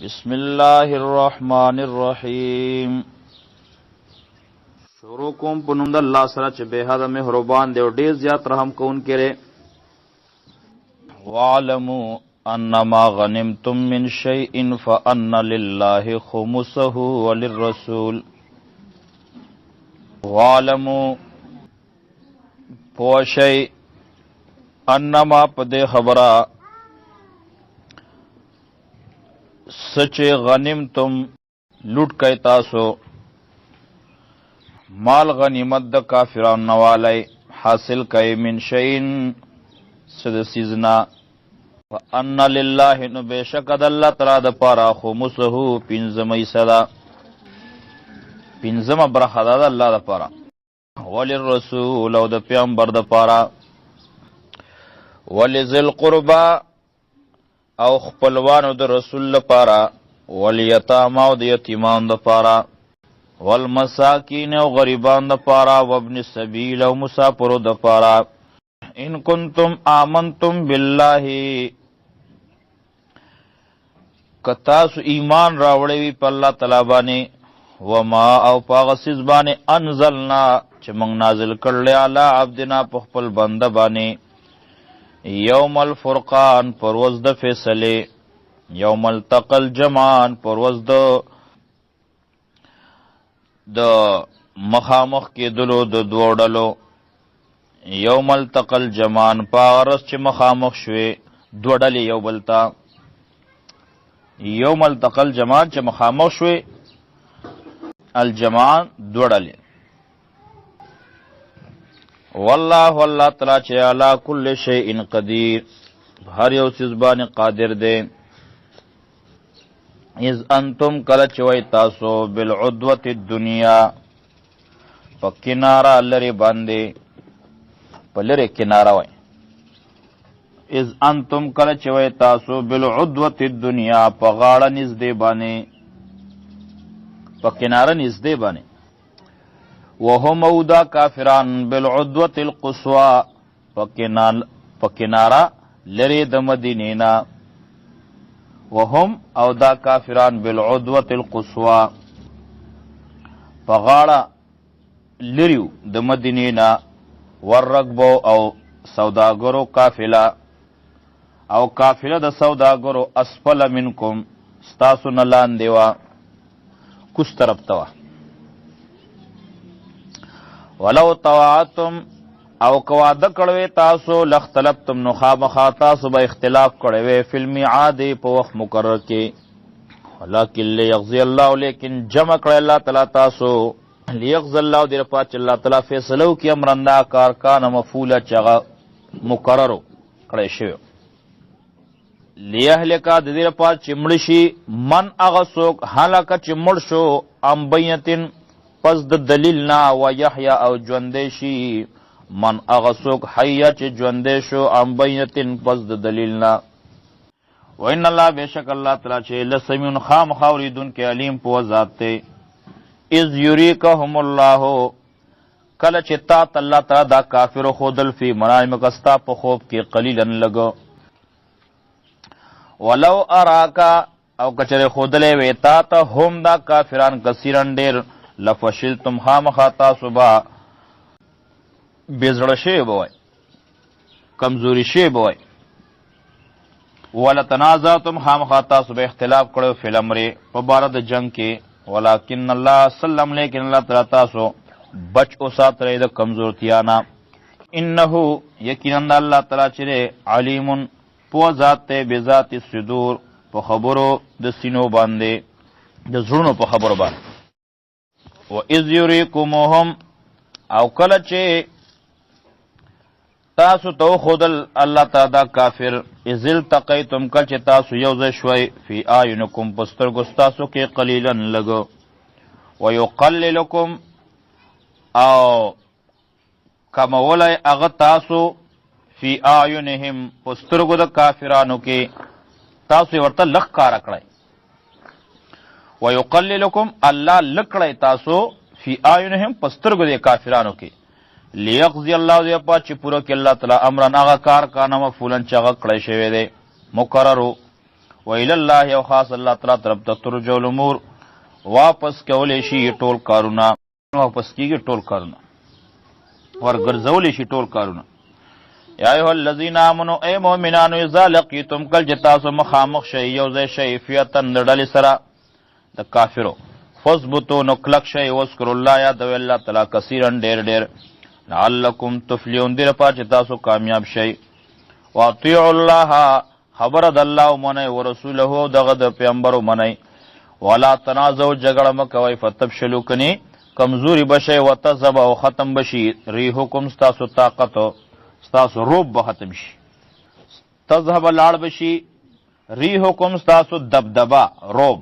بسم الله الرحمن الرحیم. شروع کوم په نوم د الله سره چې بے حد مهربان دی او ډیر زیات رحم کوونکی دی. واعلموا انما غنمتم من شيء فان لله خمسه وللرسول. واعلموا پوشی انما پدې خبره سچ غنیمتم لوټ کئ تاسو مال غنیمت د کافرانو نوالی حاصل کئ من شئین سد سیزنا وان لله نو بیشک د الله تعالی د پاره خمسه پنځمه صدا پنځمه برخه د الله د پاره وللرسول او د پیغمبر د پاره ولذل قربا او خپلوانو د رسول لپاره والیتاما او د یتیمان لپاره والمساکین او غریبان لپاره وابن السبیل او مسافرو لپاره ان کنتم آمنتم بالله کتاسو ایمان راوړی وي په الله تعالی باندې وما او پاغه سیز باندې انزلنا چې موږ نازل کړل علی عبدنا په خپل بنده باندې یوم الفرقان پروز د فیصله یوم التقل جمعان پروز د مخامخ کې دلو د دوړلو یوم التقل جمعان پارس چې مخامخ شوي دوړلې یو بلتا یوم التقل جمعان چې مخامخ شوي الجمعان دوړلې والله الله تعالی چې علی کل شیء قدیر هر یو چیز باندې قادر دی. اذ انتم کله چې وای تاسو بالعدوه الدنیا په کناره لري باندې په لري کناره وای اذ انتم کله چې وای تاسو بالعدوه الدنیا په غاړه نږدې باندې په کناره نږدې باندې وهم او دا کافران بالعدوة القصوى پکنارا لری د مدینینا وهم او دا کافران بالعدوة القصوى پغاړه لریو د مدینینا وررکبو او سوداګرو قافله او قافله د سوداګرو اسفل منکم ستاسو نه لاندې وا کوس طرف ته ولو طواعتم او قواده کړوي تاسو لختلفتم نو خامخا تاسو به اختلاف کړوي فی المیعاد په وخت مقرر کې ولکن لیغزی الله لیکن جمع کړی الله تعالی تاسو لیغزی الله دې په چې الله تعالی فیصلو کې امرنده کار کان مفعوله چغه مقرر کړی شوی لیهلکا د دې په چې مړ شي من هغه څوک هلاک چې مړ شو ام بینتن پس د دلیل نا و یحیا او ژوندې شي من هغه څوک حیا چې ژوندې شو ام بینتن پس د دلیل نا و ان الله بیشک الله تعالی چې لسمیون خام خوریدون کې علیم په ذات ته اذ یریکهم الله کله چې تا الله تعالی دا کافر خودل فی منام کستا په خوب کې قلیلا لګو ولو اراکا او کچره خودلې ویتا ته هم دا کافران کثیرن ډیر لفشلتم خامخا تاسو با بیزړه شی بوای کمزوری شی بوای ولا تنازعتم خامخا تاسو به اختلاف کړو فل امر په بار د جنگ کې ولکن الله سلم لیکن الله تعالی تاسو بچ او ساتره د کمزورتیانا انه یقینا الله تعالی چې علیم پو ذات ته بذات الصدور په خبرو د سینو باندې د زړونو په خبرو باندې و اذ یریکمهم او کله چې تاسو تو خودل الله تعالی کافر ازل تقیتم کله چې تاسو یو ځای شوي فی اعینکم پسترګو تاسو کې قلیلا لګو ویقللکم او کما ولای اغه تاسو فی اعینهم پسترګو د کافرانو کې تاسو ورته لخ کار کړی ويقللكم الله لکړی تاسو فی اعینهم پسترګو د کافرانو کې لیغزی الله دې په چې پوره کې الله تعالی امرن هغه کار کانه مفعولن چې هغه کړی شوی دی مقررو وإلى الله او خاص الله تعالی طرف ته ترجع الامور واپس کولې شي ټول کارونه، واپس کیږي ټول کارونه، ورګرځولې شي ټول کارونه. یا ایها الذین آمنوا ای مؤمنانو اذا لقیتم کل جتاسو مخامخ شئ یو ځای شئ فیتن د ډلې سره د کافرو فثبتوا نو کلک شئ واذکروا الله یادوئ الله تعالی کثیرا ډېر ډېر لعلکم تفلحون دې لپاره چې تاسو کامیاب شئ. واطیعوا الله خبره د الله ومنئ ورسوله دغه د پیغمبر ومنئ. ولا تنازعوا جګړه مه کوئ فتفشلوا کنې کمزوري بشئ وتذهب او ختم بشي ریحکم ستاسو طاقت ستاسو روب به ختم شي. تذهب لاړ بشي ریحکم ستاسو دبدبه روب.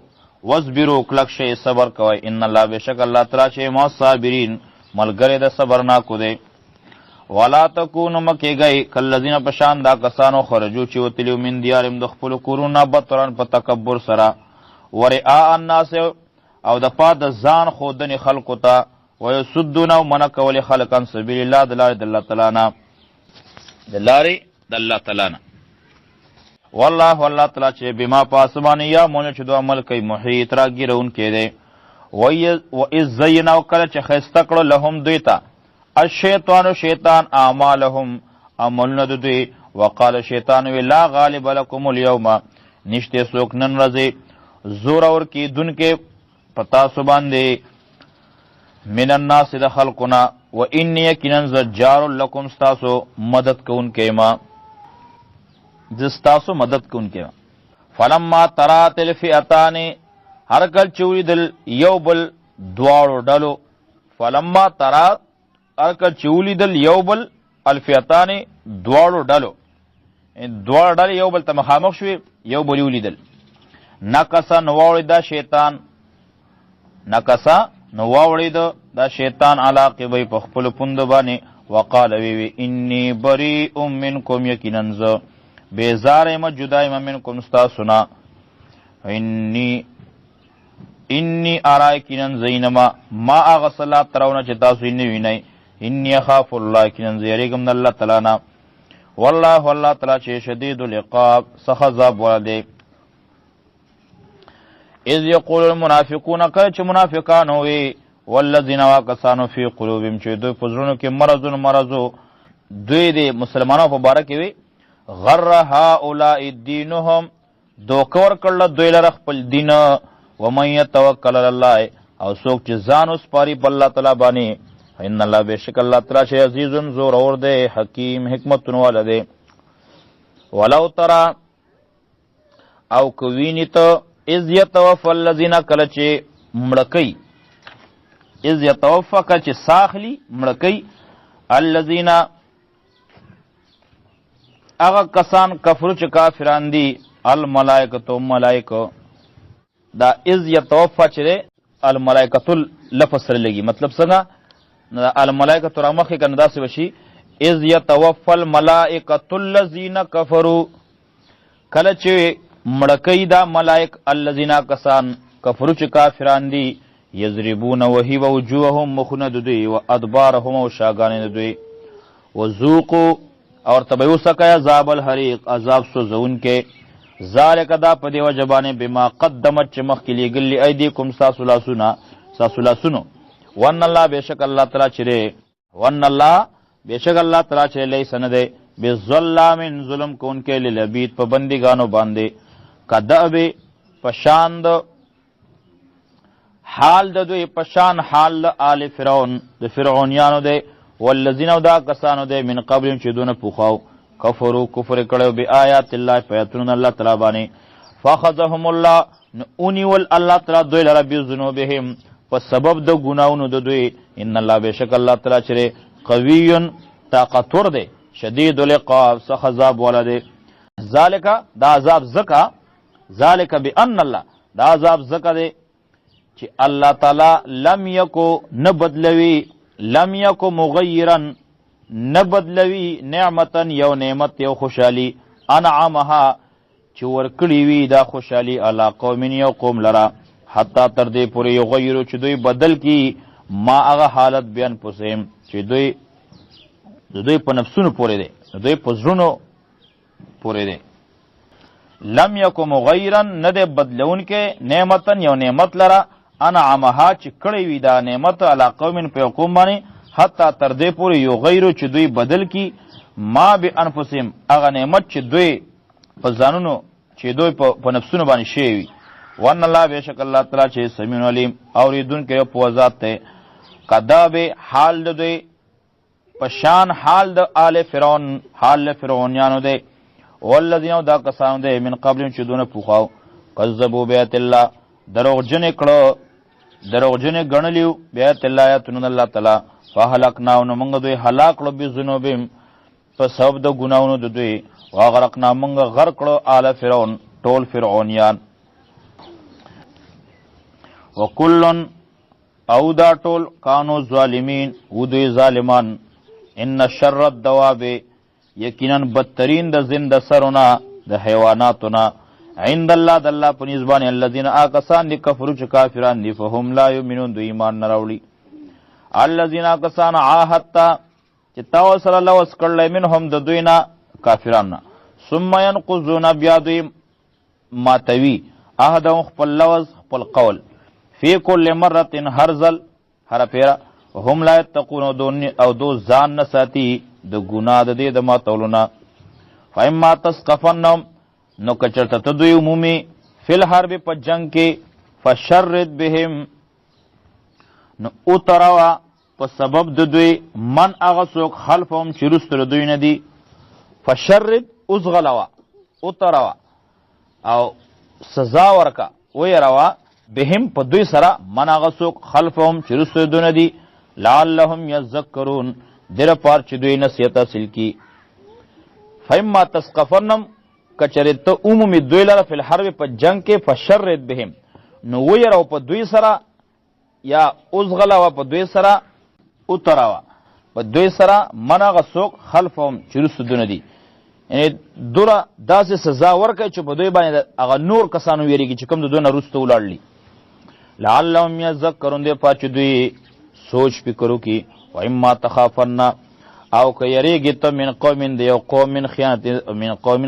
واصبروا کلک شئ صبر کوئ ان الله بشک الله تعالی چې مع الصابرین ملګری د صبرناکو دی. ولا تکونو مکیږئ کالذین په شان دا کسانو خرجو چې وتلیو من دیارهم د خپلو کورونه بطرن په تکبر سره ورئاء الناس او د پاره د ځان ښودنې خلکو ته ویصدون او منع کولې خلک عن سبیل الله د لارې د الله تعالی نه د لارې د الله تعالی نه. والله الله تعالی چې بما په اسمانه یا مونږ چې دو عمل کوي محیط راګیرونکی دی. وإذ زینا او کله چې ښایسته کړو لهم دوی ته الشیطان شیطان اعمالهم عملونه د دوی وقال شیطان وی لا غالب لکم اليوم نشته څوک نن ورځې زور اور کیدونکې په تاسو باندې من الناس د خلقنا و انی یقینا زجار لکم ستاسو مدد کوونکی ما ستاسو مدد کوونکی ما. فلما ترات الفئتان هر کله چې ولیدل یو بل دواړو ډلو فلما ترات هر کله چې ولیدل یو بل الفئتان دواړو ډلو دواړه ډلې یو بل ته مخامخ شوې یو بل ولیدل نکسه نو واوړېد دا شیطان نکسه نو واوړېد دا شیطان علاقبی په خپلو پوندو باندې وقال وی انی بریء منکم یقینا زه بیزار یم جدا یم منکم ستاسو نه انی ارا یقینا زینما ما هغه صلات ترونه چې تاسو یې نه وینئ انی اخاف الله یقینا زه یریږم د الله تعالی نه. والله الله تعالی چې شدید العقاب سخت عذاب والا دی. اذ یقول المنافقون کله چې منافقان وي والذین واکسانو فی قلوبهم چې دوی په زړونو کې مرضو دوی د مسلمانانو په باره کې وي غر هؤلاء دینهم دوکه ورکړله دوی لره خپل دین ومن یتوکل علی الله او څوک چې ځان وسپاري په الله تعالی باندې ان الله بشک الله تعالی چې عزیز زور اور دی حکیم حکمتونه والا دی. ولو ترى او کوینی ته اذ یتوفى الذین کله چې مړکۍ اذ یتوفى کله چې ساخلی مړکۍ الذین هغه کسان کفرو چې کافران دي الملائکه ملائکه دا اذ یتوفى چې الملائکه لفظ سره لګي مطلب څنګه الملائکه را مخکې کنه داسې وشي اذ یتوفى الملائکه الذین کفروا کله چې مړکۍ دا ملائک الذین کسان کفرو چې کافران دي یضربون وهی وجوههم مخونه د دوی و ادبارهم او شاګانې د دوی وذوقوا اور تبیو سکا عذاب الحریق عذاب سوزونکې ذالک دا په دې وجه باندې بما قدمت چې مخکې لېږلي ایدیکم ستاسو لاسونو وان الله بېشک الله تعالی چې وان الله بېشک الله تعالی چې لیس نه دی بظلام ظلم کوونکې للعبید په بندګانو باندې کدأب پشان د حال د دوی پشان حال د آل فرعون د فرعونیانو دی والذین او دا کسانو دی من قبلهم چې دونه پوخاو کفرو کفر کړو بی آیات الله پیاتون الله تعالی باندې فاخذهم الله اونیول الله تعالی دوی لره بذنوبهم په سبب د ګناونو د دوی ان الله بشک الله تعالی چې قوی طاقتور دی شدید العقاب سخت عذاب والا دی. ذالک دا عذاب زکا ذالک بان الله دا عذاب زکا دی چې الله تعالی لم یکو نبدلوی لم یکو مغیرا نبدلوی نعمتا یو نعمت یو خوشحالی انعامها چې ورکړی وي دا خوشحالی علی قوم یو قوم لرا حتی تر دې پورې یغیرو چې دوی بدل کی ما هغه حالت بیان پوسیم چې دوی په نفسونو پورې دی دوی په زړونو پورې دی. لم یکو مغیرا ندے بدلون کے نعمتن یو نعمت لرا انعمها چې کړی وي دا نعمت علی قوم په قوم باندې حتی تر دې پورې یو غیرو چې دوی بدل کی ما بانفسهم هغه نعمت چې دوی په ځانونو چې دوی په نفسونو باندې شی وي وان الله بیشک الله تعالی چې سمیع علیم اوریدونکی په ذات ته کذاب حال د دوی پشان حال د آل فرعون حال فرعونیانو دی والذین دا کسانو دی من قبل چې دونه پوخاو کذبوا بیات الله دروغجن کړه دروغجن غنلیو بیات الله آیاتن الله تعالی فهلکنا نو موږ دوی هلاک کړو به ذنوبهم په سبب د ګناونو د دوی واغرقنا موږ غرق کړو آل فرعون ټول فرعونیان وکلن او دا ټول کانو ظالمین و دوی ظالمان ان شر الدواب یقینا بدترین د زنده سرونه د حیواناتنا عند الله د الله په نسبت الذين آکسان دي کفرو چې کافران دي فهم لا یؤمنون دوی ایمان نه راوړي الذين آکسان عاهدت چې تاسو سره لوس کړل منهم د دوی نه کافرانو ثم ينقضون بیا دوی ماتوي عهدهم خپل لوز خپل قول فی کل مرة هرزل هر پیرا هم لا یتقون او دو ځان نه ساتي د ګناه د دې د ماتولونه فاما تسقفنهم نو کچرته ته دوی عمومي فی الحرب په جنگ کې فشرد بهم نو اتروا په سبب د دوی من هغه څوک خلفهم چې رستو دوی نه دي فشرد ازغلوا اتروا او سزا ورکا ويروا بهم په دوی سره من هغه څوک خلفهم چې رستو دوی نه دي لعلهم یذکرون دیر پار چې دوی نصیحت حاصل کی فاما تسقفنهم کچرت عمومی دوی لره فی الحرب په جنگ کې فشرد بهم نو ويروا په دوی سره یا ازغلوا په دوی سره اتروا په دوی سره من هغه څوک خلفهم چې رستو دوی نه دي یعنی دوره داسې سزا ورکړي چې په دوی باندې هغه نور کسانو ویریږي چې کوم د دوی نه رستو ولاړلی لعلهم یذکرون دې پات چې دوی سوچ فکر وکړي و اما تخافن او که یریږي ته من قوم د یو قوم من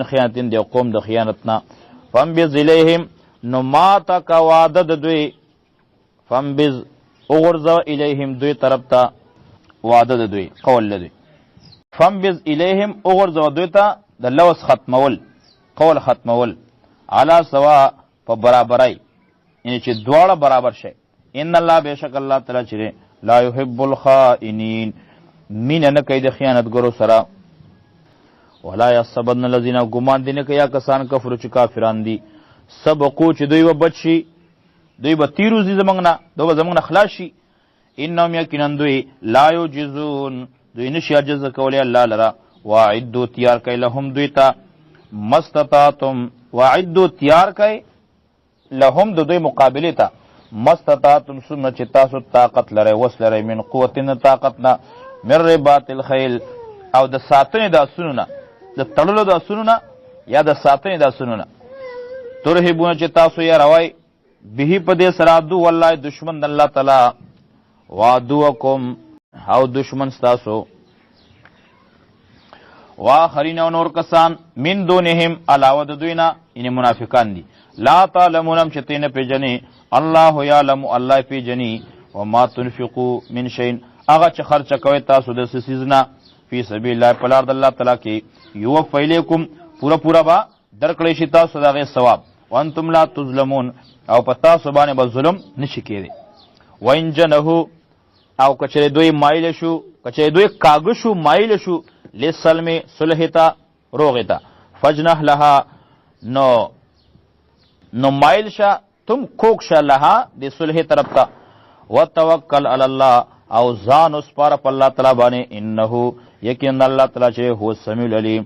خیانت د یو قوم د خیانت نه فانبذ الیهم نو ما تا کا وعده د دوی فانبذ اغرزه الیهم دوی طرف ته وعده د دوی قول د دوی فانبذ الیهم اغرزه دوی ته د لوس ختمول قول ختمول علی سوا په برابرای یعنی چې دواړه برابر شي ان الله بیشک الله تعالی چې لا يحب الخائنین مین نه کوي د خیانتګرو سره ولا يحسبن الذين غمان دي نه کوي کسان کفر چې کافران دي سبقو چې دوی وبچي دوی به تیروزي زمنګ نه دوی زمنګ نه خلاص شي انهم یقینا دوی لا یجزون دوی نشي عجز کولی الله لرا واعدوا تیار کوي لهم دوی ته مستطاعتم واعدوا تیار کوي لهم دوی مقابله ته مستطاعتم سمه چې تاسو طاقت لرئ وس لرئ من قوتن طاقتنا من رباط الخیل او د ساتنې د اسونو د تړلو د اسونو یا د ساتنې د اسونو ترهبونه چې تاسو یې روای به په دې سره دو والله دشمن الله تعالی وعدوکم او دشمن تاسو واخرین او نور کسان من دونهم علاوه د دوینا ان منافقان دي لا تعلمون شتین پیجنی الله یعلم الله پیجنی وما تنفقوا من شيء اغه چې خرچ کوي تاسو د سیزنا فی سبیل الله په لار د الله تعالی کې یوفی الیکم پورا با درکړی شي تاسو دغه ثواب وانتم لا تظلمون او په تاسو باندې به ظلم نشي کېږي وان جنحو او کچره دوی مایل شو کچره دوی کاغ شو مایل شو لسلم صلحتا روغتا فجنح لها نو مایل شا تم کوک شا لها دی صلح طرف تا وتوکل علی الله او ځان اسپاره په الله تعالی باندې انه یقینا الله تعالی چې هو سمیع العلیم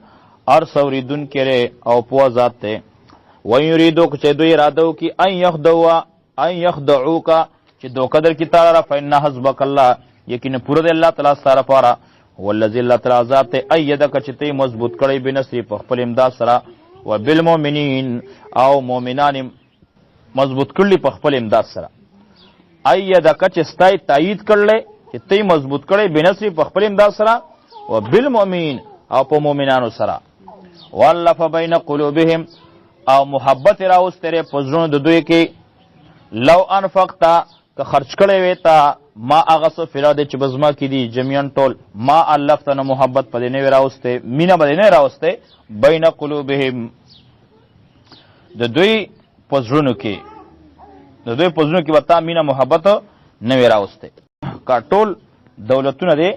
ار سوریدون کړي او په ذات ته و یریدو چې دوی اراده وکي ان یخدعوک چې دوکدر کی تعالی فإن حسبک الله یقینا پوره دی الله تعالی سره پاره والذی الله تعالی ذات ایدک چې ته مضبوط کړي بنصر په خپل امداد سره وبالمؤمنین او مؤمنان مضبوط کړي په خپل امداد سره ایدک چې ستای تایید کړي چې ته مضبوط کړي بنصر په خپل امداد سره وبالمؤمنین او په مؤمنانو سره والف بین قلوبهم او محبت راوستره په زړونو د دوی کې لو انفقتا که خرچ کړی وی تا ما هغه څه فی الارض چې بزما کې دي جمیعا ټول ما الفته نه محبت په دې نه وی راوستی مینه به دې نه راوستی بین قلوبهم د دوی په زړونو کې به تا مینه محبت نه وی راوستی که ټول دولتونه دې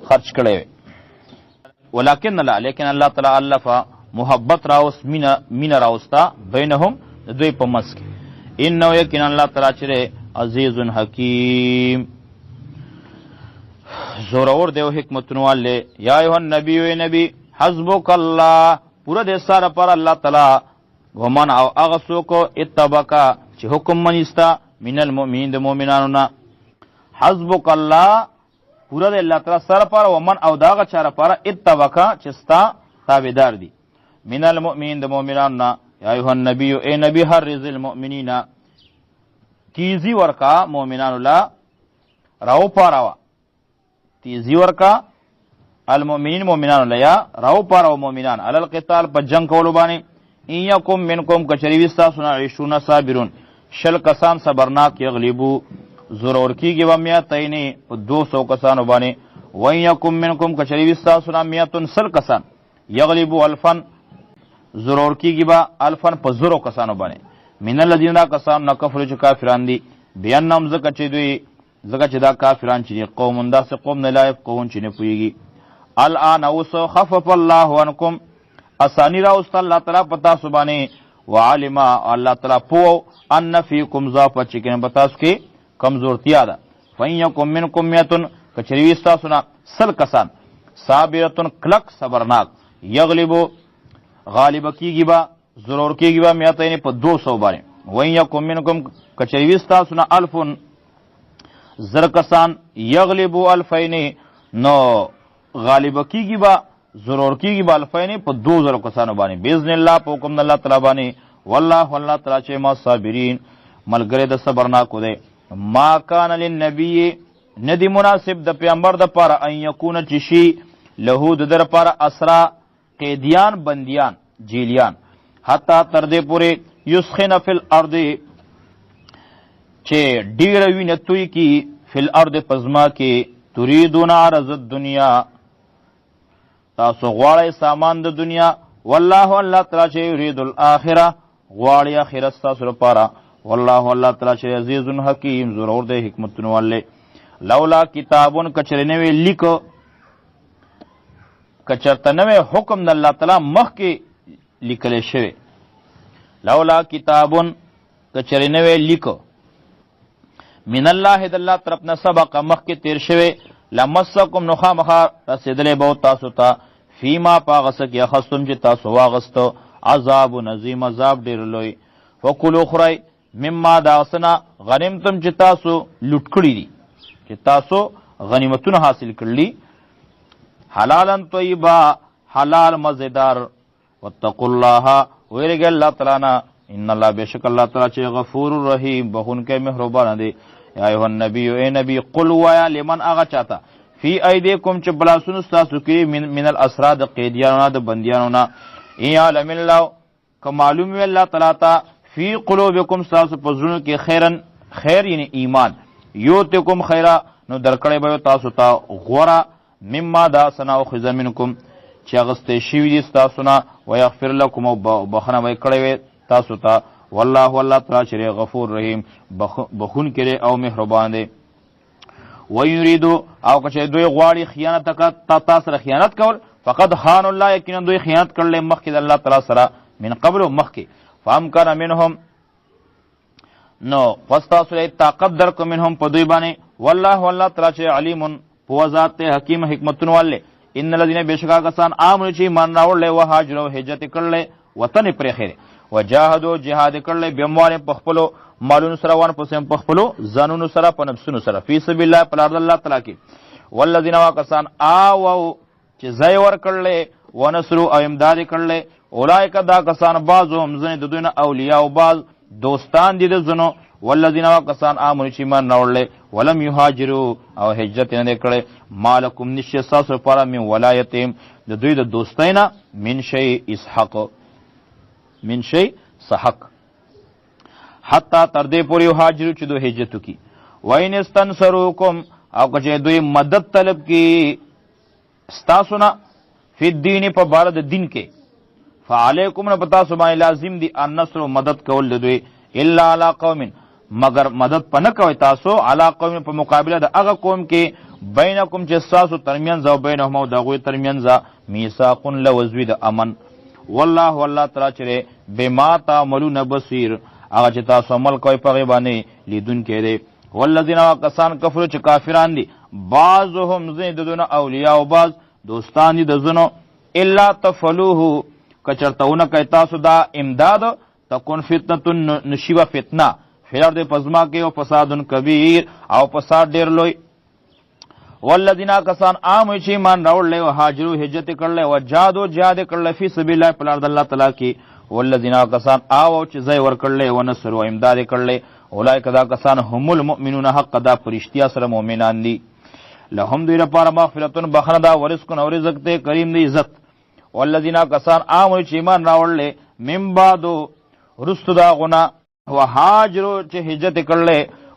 خرچ کړی وی ولکن لا لیکن الله تعالی الفا محبت راوست مینه راوستا بینهم د دوی په منځ کې انه یقینا الله تعالی چې عزیز حکیم زورور دیو حکمتن والے یا ایوہ النبی و نبی حسبک اللہ پورا دے سارا پر اللہ تعالی ومن او اغسو کو اتبکا چی حکم منستا من المؤمنین دے مومنانونا حسبک اللہ پورا دے اللہ تعالی سارا پر ومن او داغ چارا پر اتبکا چستا تابدار دی من المؤمنین دے مومنانونا یا ایوہ النبی و اے نبی حرز المؤمنین تیزی ورکا مومنانو لا راو پاراوا تیزی ورکا المؤمنین مومنانو لا یا راو پاراوا مومنان علی القتال پا جنگ کولو بانی این یکم منکم کچریوستا سنا عشرون صابرون شل کسان صبرناک یغلیبو ضرور کی گی ومیتینی 200 کسانو بانی وین یکم منکم کچریوستا سنا میتون سل کسان یغلیبو الفن ضرور کی گی با الفن پا 0 کسانو بانی من الذین دا کسان نکفرو چه کافران دی بیانم زکا چه دوی زکا چه دا کافران چه دی قومون دا سه قوم نلائف قومون چه نپویگی الان اوسو خفف اللہ عنکم اسانی راوست اللہ تعالی پتا سبانی وعالما اللہ تعالی پو ان فیکم ضعف چکن پتاس کی کمزورتیا دا فین یکم منکم میتن کچریوستا سنا سل کسان صابرتن کلک صبرناک یغلبو غالب کی گی با ضرور کی گی با میاتین پا 200 بارے وین یکم منکم کچریوستا سنا الفن زرکسان یغلبو الفین نو غالب کی گی با ضرور کی گی با الفین پا 2000 کسانو بانی بیزن اللہ پا حکم اللہ تعالی بانی واللہ تعالی چے ما صابرین ملگرے دا صبرناکو دے ما کان للنبی ندی مناسب دا پیامبر دا پارا ان یکون چشی لہو در پارا اسرا قیدیان بندیان جیلیان حتی تردے پورے یسخن فی الارض چے ڈیروی نتوی کی فی الارض پزما کے تریدون عرض الدنیا تاسو غواړی سامان د دنیا والله الله تعالی چې یرید الاخره غواړی اخرت تاسو لپاره والله الله تعالی چې عزیز حکیم ضرور د حکمتونو والے لولا کتابون کچرنوی لیکو کچرتنوی حکم د الله تعالی مخ کې لیکل شوی لولا کتابون کچرنوی لیکو من الله د الله طرفنا سبق مخ کې تیر شوی لمسکم نخوا مخا رسیدلی بو تاسو تا فیما پاغسک یخستم چی تاسو واغستو عذاب نظیم عذاب دیر لوی فکلو خرائی مما داغسنا غنیمتم چی تاسو لٹ کری دی چی تاسو غنیمتون حاصل کرلی حلالا طیبا حلال مزیدار واتقوا اللہ ویرگی اللہ تعالینا ان اللہ بیشک اللہ تعالی چی غفور الرحیم بخون کے مہربان دے یا ایوہ النبی اے نبی قل وایا لمن آغا چاہتا فی ایدیکم چه بلاسون استاسو کی من الاسرا دا قیدیانونا دا بندیانونا این عالم اللہ که معلومی اللہ تعالی فی قلوبکم استاسو پزرونو کی خیرن خیر یعنی ایمان یوتکم خیرا نو درکڑی بیو تاسو تا غورا مما دا سنا و خزا منکم چه اغسطه شیوی دی استاسونا و یغفر لکم و بخنا وی کڑی وی تاسو تا واللہ واللہ تعالی شریع غفور رحیم بخون کرے او مہربان دے ویریدو او کچھ دوی غواړي خیانت کا تاسر خیانت کول فقد خان الله یقینا دوی خیانت کړل مخکې د الله تعالی سره من قبل مخکې فهم کان منهم نو فاستاسو طاقت درک منهم په دوی باندې والله والله تعالی علیم په ذات حکیم حکمتون والے ان الذين بشکا کسان امن چی مان راوړل او هاجر او هجرت کړل وطن پر خیر وجاهدوا جهاد کړل بموال پخپلو مالون سره وان پسم پخپلو زانونو سره پنفسونو سره فی سبیل الله پر الله تعالی کی والذین واکسان او چې زای ور کړل ونصر او امداد کړل اولئک دا کسان بعضهم زنه د دنیا اولیاء او بعض دوستان دي د زنو والذین واکسان امنوا چې مان راوړل ولم یهاجروا او هجرت نه کړل مالکم نشساس پر من ولایتهم د دوی د دوستینا من شی اسحاق من شی صحق حتی تر دې پورې هاجرو چې دوی هجرت وکړي. وین استنصروکم او که دوی مدد طلب کی ستاسو نه فی الدین په باره د دین کې فعلیکم نه پتا سو باندې لازم دی النصر مدد کول د دوی الا علی قوم مگر مدد پنه کوي تاسو علی قوم په مقابله د هغه قوم کې بینکم چې تاسو ترمنځ او بینهم او دغه ترمنځ میثاق لوزوی د امن والله والله تعالی چې بما تعملون بصیر هغه چې تاسو عمل کوي په غیبه باندې لیدونکی دی. والذین کسان کفروا چې کافران دي بعضهم زیدون اولیاء او بعض دوستان دي د زنو الا تفلوه کچرتونه کوي تاسو دا امداد تکون فتنه نشیبه فتنه فلر د پزما کې او فساد کبیر او فساد ډیر لوی. والذین کسان آمنوا چې ایمان راوړل او هاجروا هجرت کړل او جهاد جهاد کړل فی سبیل الله په لار د الله تعالی کې. والذین کسان او چې ځای ور کړل او نصر او امداد کړل اولئک دا کسان هم المؤمنون حق دا پرشتیا سره مؤمنان دي. لهم دوی لپاره مغفرتون بخنه دا ورزق او رزق ته کریم دی عزت. والذین کسان آمنوا چې ایمان راوړل من بعد رست دا غنا وهاجروا چې هجرت کړل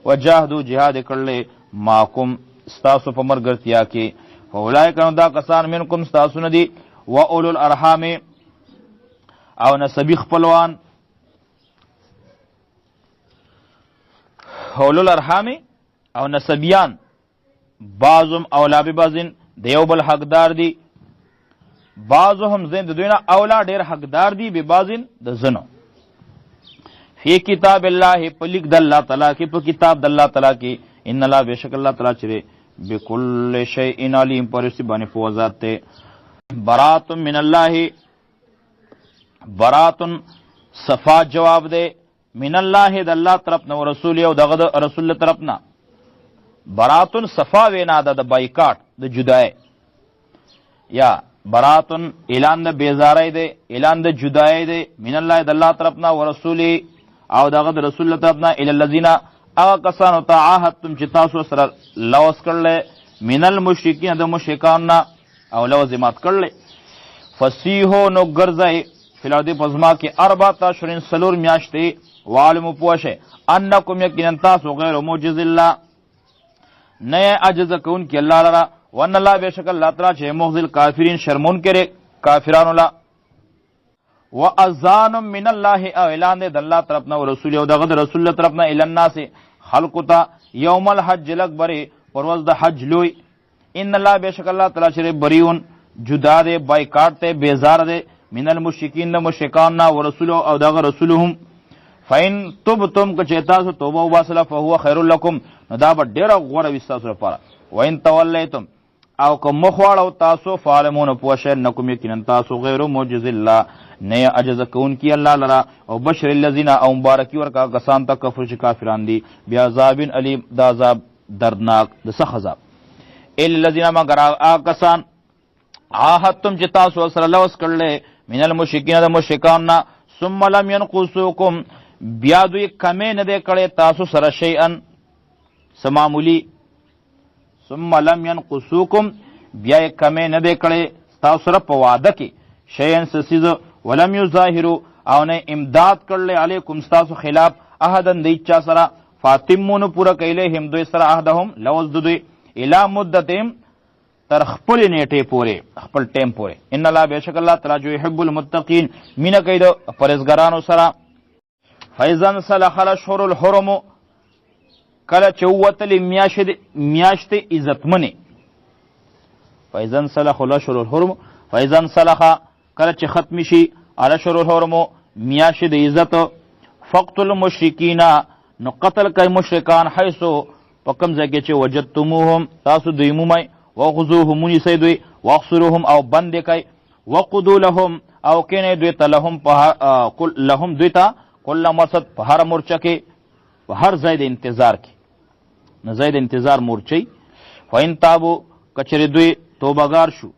وجاهدوا جهاد کړل ماکم ستاسو په مرګرتیا کې اولئک دا کسان منکم ستاسو نه دي و اولو الارحام او نسبی خپلوان اولو الارحام او نسبیان بعضهم اولا ببعضن دیو بل حقدار دی بعضهم زین د دوی نه اولا ډیر حقدار دی ببعضن د زنو فی کتاب الله په لیک د الله تعالی کې په کتاب د الله تعالی کې ان الله بشک الله تعالی چې بكل شيء علیم پرستی باندې فوزات ته. برات من الله برات صفا جواب دے من الله د الله طرف نه رسول او دغه رسول طرف نه. براتن صفا وینا د بایکاټ د جدای یا براتن اعلان د بیزاری دی اعلان د جدای دی من الله د الله طرف نه ورسول او دغه رسول طرف نه الی الذین او کسانو ته عهدتم چې تاسو سره لوس کړل من المشرکین د مشرکان او لوزمات کړل. فسیحو نو ګرځي فلادی پزما کې 14 شرین سلور میاشتې وعلم پوشه انکم یقینا تاسو غیر معجز الله نه عجز کون کې الله لرا وان الله بشک الله تعالی چې مخذل کافرین شرمون کړي کافرانو لا. واذان من الله او اعلان د الله طرف نه او رسول او دغه رسول طرف نه ال الناس خلق تا یوم الحج الاکبر پرواز د حج لوی. ان الله بشک الله تعالی چې بریون جدا دے بایکاټ ته بیزار دے من المشرکین مشرکان او رسول او دغه رسولهم. فین تبتم کچتا توبه واسلا فهو خیر لكم نو دا به ډیره غوړه وي تاسو لپاره. وین تولیتم او که مخواړو تاسو فعلمون پوښه نکم یقینا تاسو غیر معجز الله نه عجز کون کی الله لرا. او بشر الذین او مبارکی ورکا کسان ته کفر چې کافران دي بیا عذاب علیم دا عذاب دردناک د سخت عذاب. الذین مگر کسان عاهدتم چې تاسو سره لوس کړل من المشرکین د مشرکان ثم لم ينقصوکم بیا دوی کمې نه دی کړی تاسو سره شیئا سمامولی. ثم لم ينقصوکم بیا کمې نه دی کړی تاسو سره په وعده کې شیئا سسیز ولم یظاهروا او نه امداد کړل علیکم تاسو خلاف احدن دی چا سره فاطمون پورا کایله هم دوی سره عهدهم لوز دوی الی مدتهم تر خپل نیټه پوره خپل ټیم پوره. ان الله بشک الله تعالی جو يحب المتقین مینا کید پرهیزګارانو سره. فیضان صلح الاشهر الحرم کله چوتل میاشت عزتمنه. فیضان صلح الاشهر الحرم فیضان صلح کله چې ختم شي الاشهر الحرم میاشت عزت فقتل المشرکین نو قتل کای مشرکان حيث پکم ځکه چې وجدتموهم تاسو دوی مومای وخذوهم منیسی دوی واخسروهم او بند کای وقدو لهم او کینه دوی ته لهم دوی ته کله مرصد په هر مورچه کې په هر ځای د انتظار کې نه ځای د انتظار مورچي. فین تابو کچری دوی توبهګار شو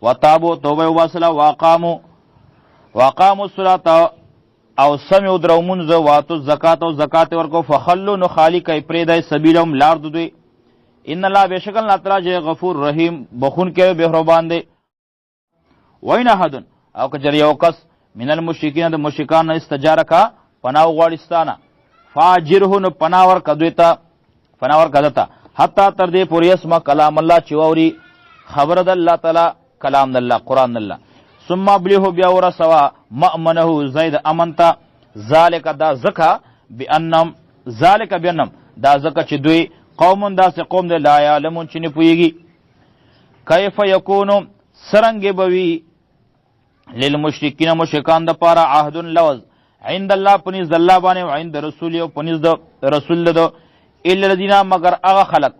وتابو توبه واسلا واقاموا الصلاه او سمعوا درمونز واتو زکات او زکات ورکو فخلوا نو خالی کای پریدای سبیلهم لار دوی. ان الله بشکل نتراج غفور رحیم بخون کې مهربان دی. وین احد او کجر یو کس من المشرکین د مشرکان استجارک پناه غواړستانه فاجره نو پناه ورکه دوی ته پناه ورکه دته حتی تر دې پورې اسمع کلام الله چې واوري خبر د الله تعالی کلام د الله قرآن د الله ثم ابلیه بیا ورسوا مأمنه زید امنتا ذالک دا زکا بانم ذالک بانم دا زکا چې دوی قوم داسې قوم دی لا یعلمون چې نه پوهیږي کیف یکونو سرنګې بوي للمشرکین مشرکان د پاره عهد لوز عند الله پنیز الله باندې او عند رسول او پنیز د رسول له الا الذين مگر هغه خلق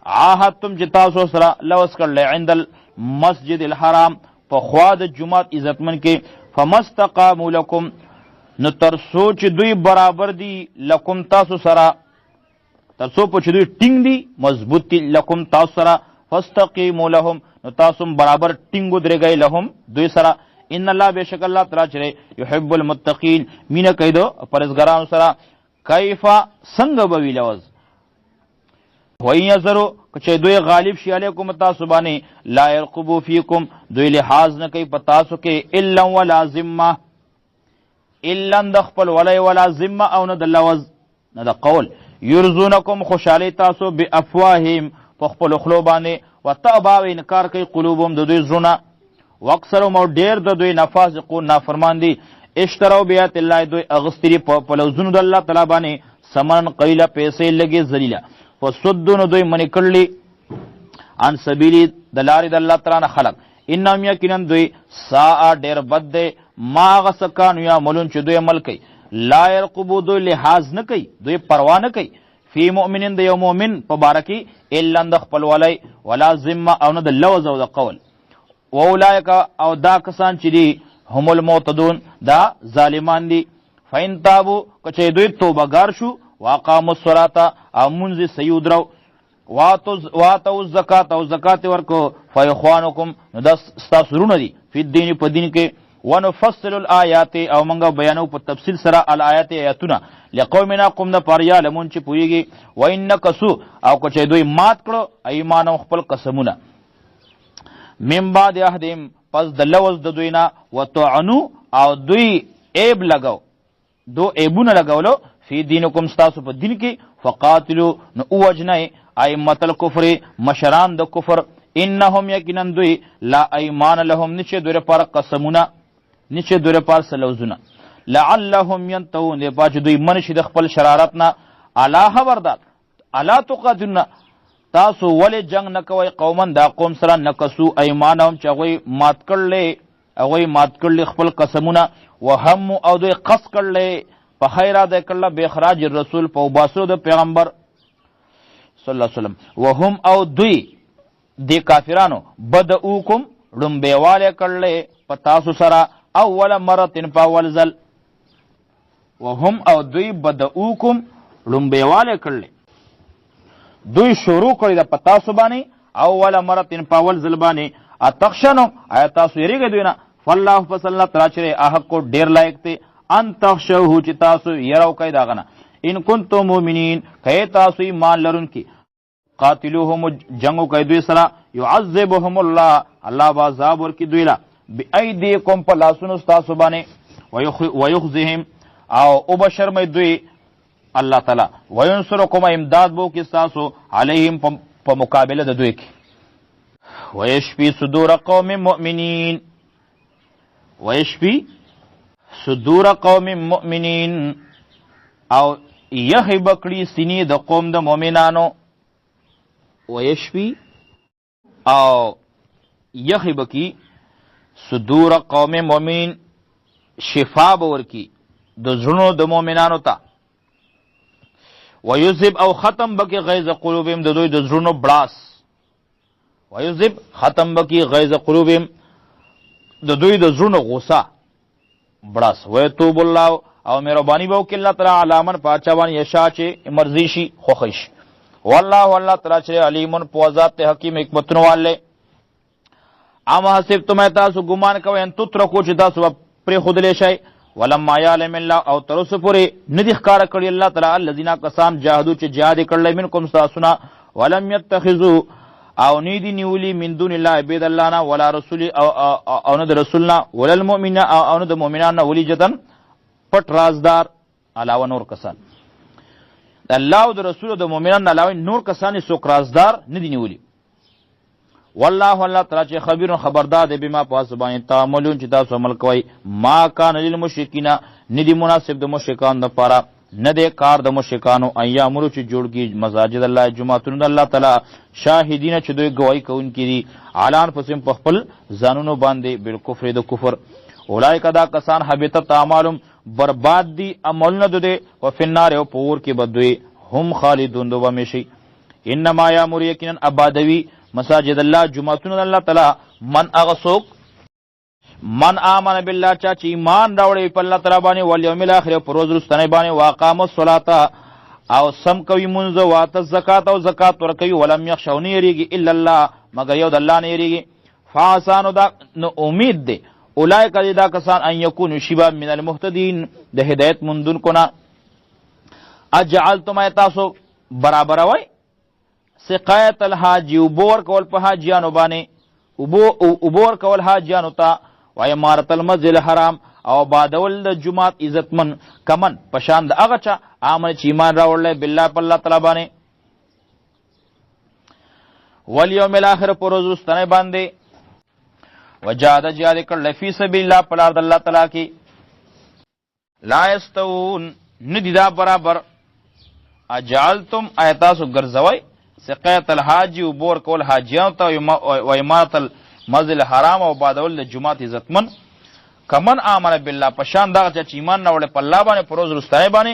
عهدتم چې تاسو سره لوز کړل عند المسجد الحرام په خوا د جمعات عزتمن کې فمستقاموا لكم نو تر سوچ دوی برابر دي لکم تاسو سره تر سو په چې دوی ټینګ دي مضبوط دي لکم تاسو سره فاستقیموا لهم نو تاسو برابر ټینګو درګی لهم دوی سره ان الله بشک الله تعالی چې يحب المتقین مینه کیدو پرهیزګارانو سره کیفا څنګه به لوز وای یزرو چې دوی غالب شي علیکم تاسو باندې لا يرقبوا فیکم دوی لحاظ نه کوي په تاسو کې الا ولا ذمه الا د خپل ولی ولا ذمه او نه د لوز نه د قول یرزونکم خوشالی تاسو بافواههم په خپل خلو باندې وتابا انکار کوي قلوبهم د دوی زړونه واکثرهم او ډیر د دوی نفاسقون نافرمان دي اشتروا بیات الله دوی اغستری په لوزونو د الله تعالی باندې سمن قلیلا پیسې لګي ذلیلا فسدون دوی منی کړلی ان سبیلی د لارې د الله تعالی نه خلق انهم یقینا دوی ساء ډیر بد دی ما غسکان یا ملون چې دوی عمل کوي لا يرقبو دوی لحاظ نه کوي دوی پروا نه کوي فی مؤمنین د یو مؤمن په باره کې الا د خپل ولی ولا ذمه او نه د لوز او د قول واولئک او دا کسان چې دي هم المعتدون دا ظالمان دي فین تابو کچې دوی توبهګار شو واقاموا الصلاة او منځ صحیح درو واتو الزکات او زکات ورکو فاخوانکم نو دا ستاسو رونه دي په دین په دین کې ونفصل الآیات او منګه بیانو په تفصیل سره الآیات آیاتونه لقومنا قوم نه پریا لمون چې پویږي وانکسو او کچې دوی مات کړو ایمان خپل قسمونه من بعد عهدهم پس د لوز د دوی نه وتعنو او دوی عیب لګاو دو عیبونه لګولو فی دینکم ستاسو په دین کې فقاتلو نو اوجنای ائمه الکفر مشران د کفر انهم یقینا دوی لا ایمان لهم نشه دوی پر قسمونه نشه دوی پر سلوزونه لعلهم ينتهون دی باج دوی منشي د خپل شرارت نه الا خبردار الا تقاتلون تاسو ولې جنگ نه کوي قومن دا قوم سره نکسو ایمانهم چې هغوی مات کړل خپل قسمونه وهم او دوی قص کړل په خیره د کړل به اخراج الرسول په باسو د پیغمبر صلی الله علیه وسلم وهم او دوی د کافرانو بدؤکم لمبیواله کړل په تاسو سره اول مرتين په اول ځل وهم او دوی بدؤکم لمبیواله کړل دوی شروع کړی د پتاسو باندې اول مرتين په اول ځل باندې اتخشنو آیا تاسو یریږئ دوی نه فالله فصلی تعالی چې احق کو ډیر لایق ته ان تخشوه چې تاسو یراو کوي داغه نه ان کنتم مؤمنین کای تاسو ایمان لرونکي قاتلوهم جنگو کوي دوی سره يعذبهم الله الله عذاب ورکی دوی لا بأيديكم پلاسونو تاسو باندې ويخزهم او بشر مې دوی الله تعالی وینصرکم امداد بو کې تاسو علیهم په مقابله د دوی کې ويشفي صدور قوم مؤمنین ويشفي صدور قوم مؤمنین او یحب کړي سینې د قوم د مؤمنانو ويشفي او یحب کی صدور قوم مؤمن شفا بور کی د زړونو د مؤمنانو ته ويذهب او ختم بکی غیظ قلوبهم د دوی د زړونو بلاس ويذهب ختم بکی غیظ قلوبهم د دوی د زړونو غوسه بلاس ويتوب الله او مهرباني به وکړي الله تعالی علامن پاچوان یشا چې مرضی شي خوښ والله تعالی چې علیمون پوزات حکیم حکمتونو والے اما حسبتم تاسو ګمان کوئ ان تترکو چې تاسو پرې خودلې شئ ولما یعلم الله او ترس پورې ندی ښکار کړی الله تعالی الذين کسان جاهدوا چې جهاد کړل منکم تاسو نه ولم يتخذوا او نیدی نیولی من دون الله بيد الله نه ولا رسول او نه د رسولنا ولا المؤمنین او نه د مؤمنان ولی جتن پټ رازدار علاوه نور کسان د الله او د رسول او د مؤمنان علاوه نور کسان څوک رازدار نه دی نیولی والله الله تعالی چې خبير خبردار دی بما پاس باندې تعاملون چې تاسو عمل کوي ما کان للمشرکین ندی مناسب د مشرکان لپاره نه دی کار د مشرکانو ایامرو چې جوړ کی مساجد الله جمعتون د الله تعالی شاهدین چې دوی گواہی کوونکي دي اعلان پسیم په خپل ځانونو باندې بالکفر د کفر اولئک دا کسان حبطت اعمالهم برباد دی عملونه دوی او فنار او پور کې بدوي هم خالدون دو بمشي انما یامر یقینا ابادوی مساجد الله جمعتون الله تعالی من آمن بالله چا چې ایمان راوړي په الله تعالی باندې ول یوم الاخر پر ورځ رستنه باندې واقام الصلاه او سم کوي منځ وات الزکات او زکات ورکوي ولم يخشون یریږي الا الله مگر یو د الله نه یریږي فاسانو دا نو امید دی اولئک دا کسان ان یکونوا شبا من المهتدین د هدایت مندون کنا اجعلتم ایتاسو برابر وای سقایت الحاج وبور کول په حاجیانو باندې وبور کول حاجیانو ته و امارت المسجد الحرام او بادول د جمعات عزتمن کمن پشان د هغه چا امن چې ایمان راوړل بالله په الله تعالی باندې والیوم الاخر پر ورځ رستنه باندې وجاهد جهاد کړل فی سبیل الله په لار د الله تعالی کې لا یستوون ندی دا برابر اجعلتم ایتاسو ګرځوي سقایت الحاج وبور کول حاجیان ته و امارت المسجد الحرام او بادول د جمعات عزتمن کمن آمن بالله پشان دغه چې ایمان نه وړي په الله باندې پروز رستای باندې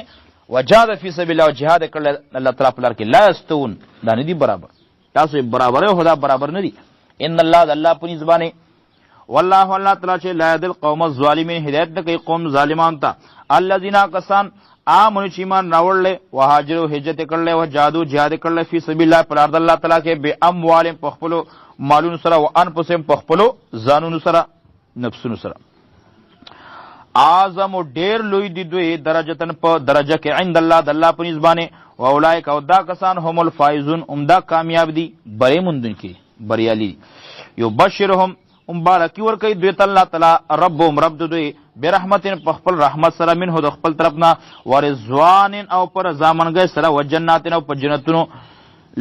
وجاهد فی سبیل الله جهاد کړل الله تعالی په لار کې لا استون دا نه دي برابر تاسو برابر او خدا برابر نه دي ان الله په نسبانه والله الله تعالی چې لا يدل قوم الظالمین هدایت د کوي قوم ظالمان ته الذين کسان آمنوا چې ایمان راوړل وهاجروا هجرت کړل او جادو جهاد کړل فی سبیل الله په لار د الله تعالی کې به اموال په خپل مالونو سره او انفسهم په خپل ځانونو سره نفسونو سره اعظم ډیر لوی دي دوی درجتن په درجه کې عند الله د الله په نسبانه او اولئک او دا کسان هم الفائزون عمدا کامیاب دي بری مندن کې بریالي یو بشرهم مبارکی ور کوي دوی ته الله تعالی ربهم رب دوی برحمت په خپل رحمت سره منه د خپل طرفنا ورزوان او پر زامنګ سره وجنات او په جنتونو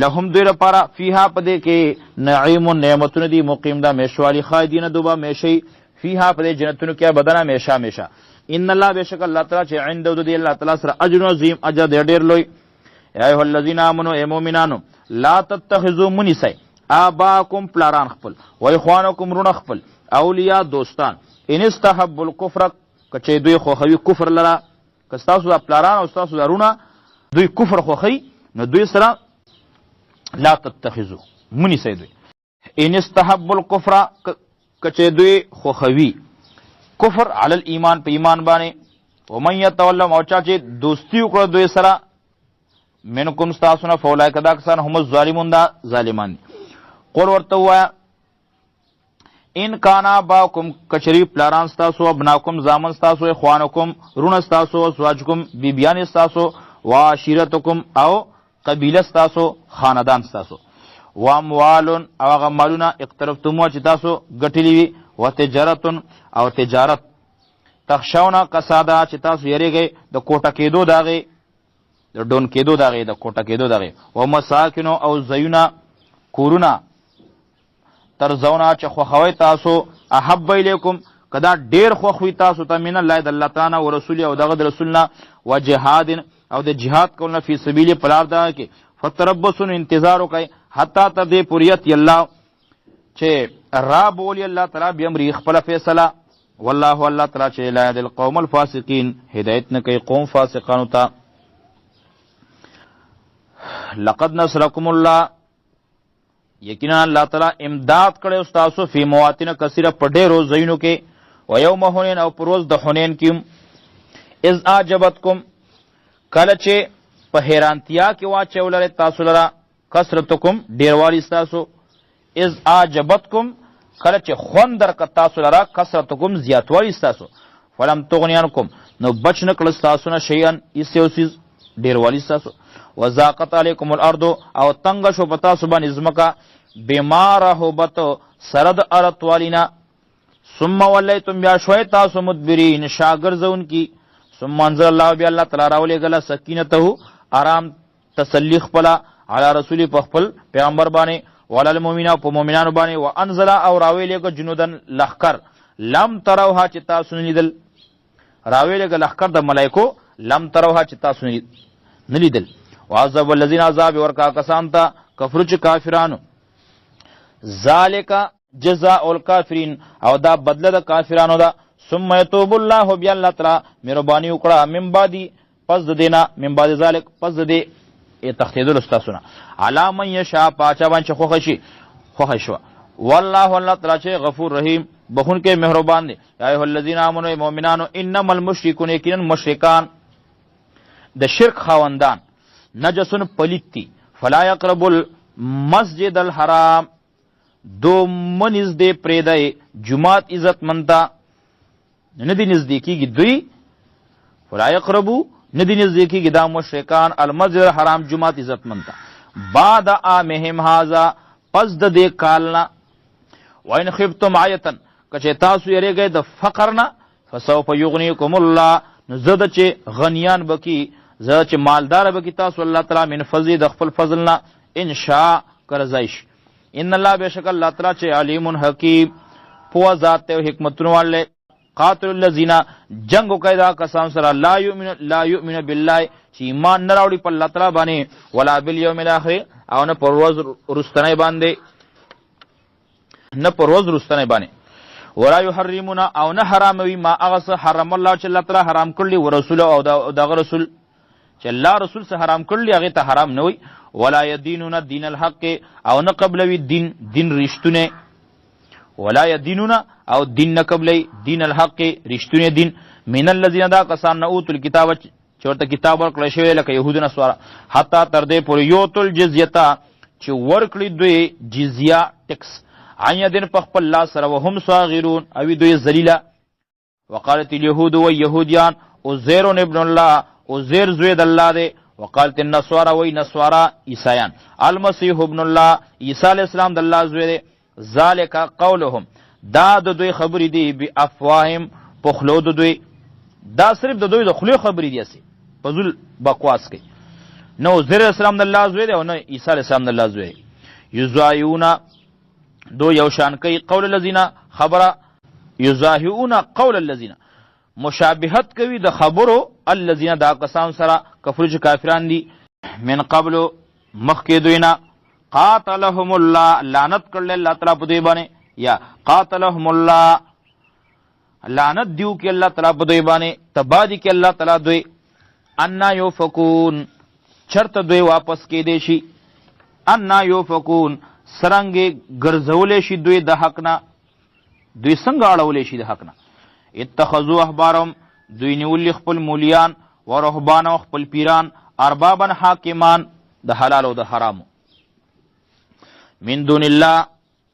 لهم دوی لپاره فيها پدې کې نعیم نعمتونه دي مقیم دا میشوالی خالدین دوبا میشي فيها پدې جنتونو کې بدنه میشا میشا ان الله بشک الله تعالی چې عند دوی الله تعالی سره اجر عظیم اجر ډیر لوی یا ایه الذین آمنوا ای مؤمنانو لا تتخذوا منسی آباکم پلاران خپل و اخوانکم رون خپل اولیاء دوستان ان استحب الكفر کچې دوی خوخوي کفر لرا کستاسو د پلاران او استاسو درونه دوی کفر خوخي نو دوی سره لا تتخذوا منسی دوی ان استحب الكفر کچې دوی خوخوي کفر علی الایمان په ایمان باندې ومن يتولى او چا چې دوستی وکړه دوی سره منکم استاسونه فولای کدا کسان هم الظالمون دا ظالمان قول ورته وایا ان کانا باکم کچری پلاران ستاسو ابناکم زامن ستاسو اخوانکم رون ستاسو ازواجکم بیبیان ستاسو وعشیرتکم او قبیله ستاسو خاندان ستاسو واموالون او هغه مالونه اقترفتموه چې تاسو ګټلي وي وتجارتون او تجارت تخشونه کساده چې تاسو یریږئ د کوټه کېدو داغې د ډون کېدو داغې د کوټه کېدو داغې ومساکنو او زیونه کورونه ترزونه چې خوښوئ تاسو احب الیکم کدا ډیر خوښوي تاسو ته من الله د الله تعالی او رسول او دغه د رسولنا و جهاد او د جهاد کولنه فی سبیل په لار ده کې فتربصوا انتظار وکئ حتی تر دې پوریت الله چې را بولی الله تعالی به امر خپل فیصله والله الله تعالی چې لا يهدي القوم الفاسقین هدایت نه کوي قوم فاسقانو ته لقد نصرکم الله یقینا الله تعالی امداد کړي استاسو فی مواطن کثیره په ډیرو ځایونو کې و یوم حنین او پروز د حنین کې اذ اعجبتکم کله چې په حیرانتیا کې واچولره تاسو لره کثرتکم ډیروالی استاسو اذ اعجبتکم کله چې خون در ک تاسو لره کثرتکم زیاتوالی استاسو فلم تغنی عنکم نو بچ نکړ استاسو نه شیئا ایسوسیز ډیر والی تاسو وزاقت علیکم الارض او تنگ شو پتا سبحان ازمکا بما رحبت سرد ارت والینا ثم ولیتم بیا شوی تاسو مدبرین شاگرزون کی ثم انزل الله بیا الله تعالی راولی گلا سکینته آرام تسلی خپلا علی رسول په خپل پیغمبر باندې ولل المؤمنین په مؤمنانو باندې وانزل او راویل گ جنودن لخر لم تروها چې تاسو نلیدل راویل گ لخر د ملائکو لم تروها چې تاسو نلیدل وعذب الذين عذاب ورکا کسان ته کفر چې کافرانو ذالک جزاء الکافرین او دا بدله د کافرانو دا ثم يتوب الله بیا الله تعالی مهربانی وکړه من بعدی پس د دینا من بعد ذالک پس د دې تختیدل استاسونه علی من یشاء پاچا باندې خوښ شو والله الله تعالی چې غفور رحیم بخون کې مهربان دی یا ایه الذین آمنوا مؤمنانو انما المشركون یقینا مشرکان د شرک خاوندان نجسن پلیتی فلا یقرب المسجد الحرام دو منز دے پریدائے جماعت عزت منتا ندی نزدیکی گی دوی فلا یقربو ندی نزدیکی گی دا مشرکان المسجد الحرام جماعت عزت منتا بعد آمہم حازا پس دا دے کالنا وین خفتم آیتن کچے تاسو یرے گئے دا فقرنا فسوف یغنیکم اللہ نزد چے غنیان بکی زد چه مالدار بکی تاسو اللہ تعالی من فضل دخفل فضلنا انشاء کرزائش ان اللہ بے شک اللہ تعالی چه علیم حکیم پوا ذات تے و حکمتن والے قاتل اللذین جنگو قیدہ کسان سرا لا یؤمن باللہ چه ایمان نراوڑی پر اللہ تعالی بانے ولا بالیوم الاخر او نا پر روز رستنے باندے ولا یحرمونا او نا حراموی ما اغس حرم اللہ چه اللہ تعالی حرام کرلی ورسول او داغ رسول چې الله رسول سے حرام کړلی هغه ته حرام نه وي ولا يدينون دين الحق او نه قبلوي دین رښتونه ولا يدينون او دین نه قبلي دین الحق رښتونه دین من الذين دا کسان نه اوتل کتاب چورته کتاب ورکړل شوی لکه يهود نصارا حتی تر دې پورې یوتل جزیه چې ورکړي دوی جزیه ټیکس عین دین په خپل الله سره وهم صاغرون او دوی ذلیلا وقالت اليهود واليهوديان عزير ابن الله عزیر زوید اللہ دے وقالت النصارى وی نصارى عیسیان المسیح ابن اللہ عیسی علیہ السلام داللہ زوید دے ذالک قولهم دا دوی خبری دی بی افواہم پخلو دوی دا صرف دوی دو خلو خبری دی اسی پزول بقواس کی نو عزیر علیہ السلام داللہ زوید دے و نو عیسی علیہ السلام داللہ زوید یزایون دو یوشان کئی قول اللذین خبر یزاہیون قول اللذین مشابهت کوي د خبرو الذين دا کسان سره کفر چې کافران دي من قبل مخکې دوینا قاتلهم الله لعنت کړل الله تعالی په دوی باندې یا قاتلهم الله لعنت دیو کې الله تعالی په دوی باندې تبادی کې الله تعالی دوی ان یوفکون چرته دوی واپس کې دي شي ان یوفکون سرنګ ګرځولې شي دوی د حق نه دوی څنګه اړولې شي د حق نه اتخذوا احبارهم دوی نیولی خپل مولیان و رهبان و خپل پیران اربابا حاکمان د حلال و د حرامو من دون الله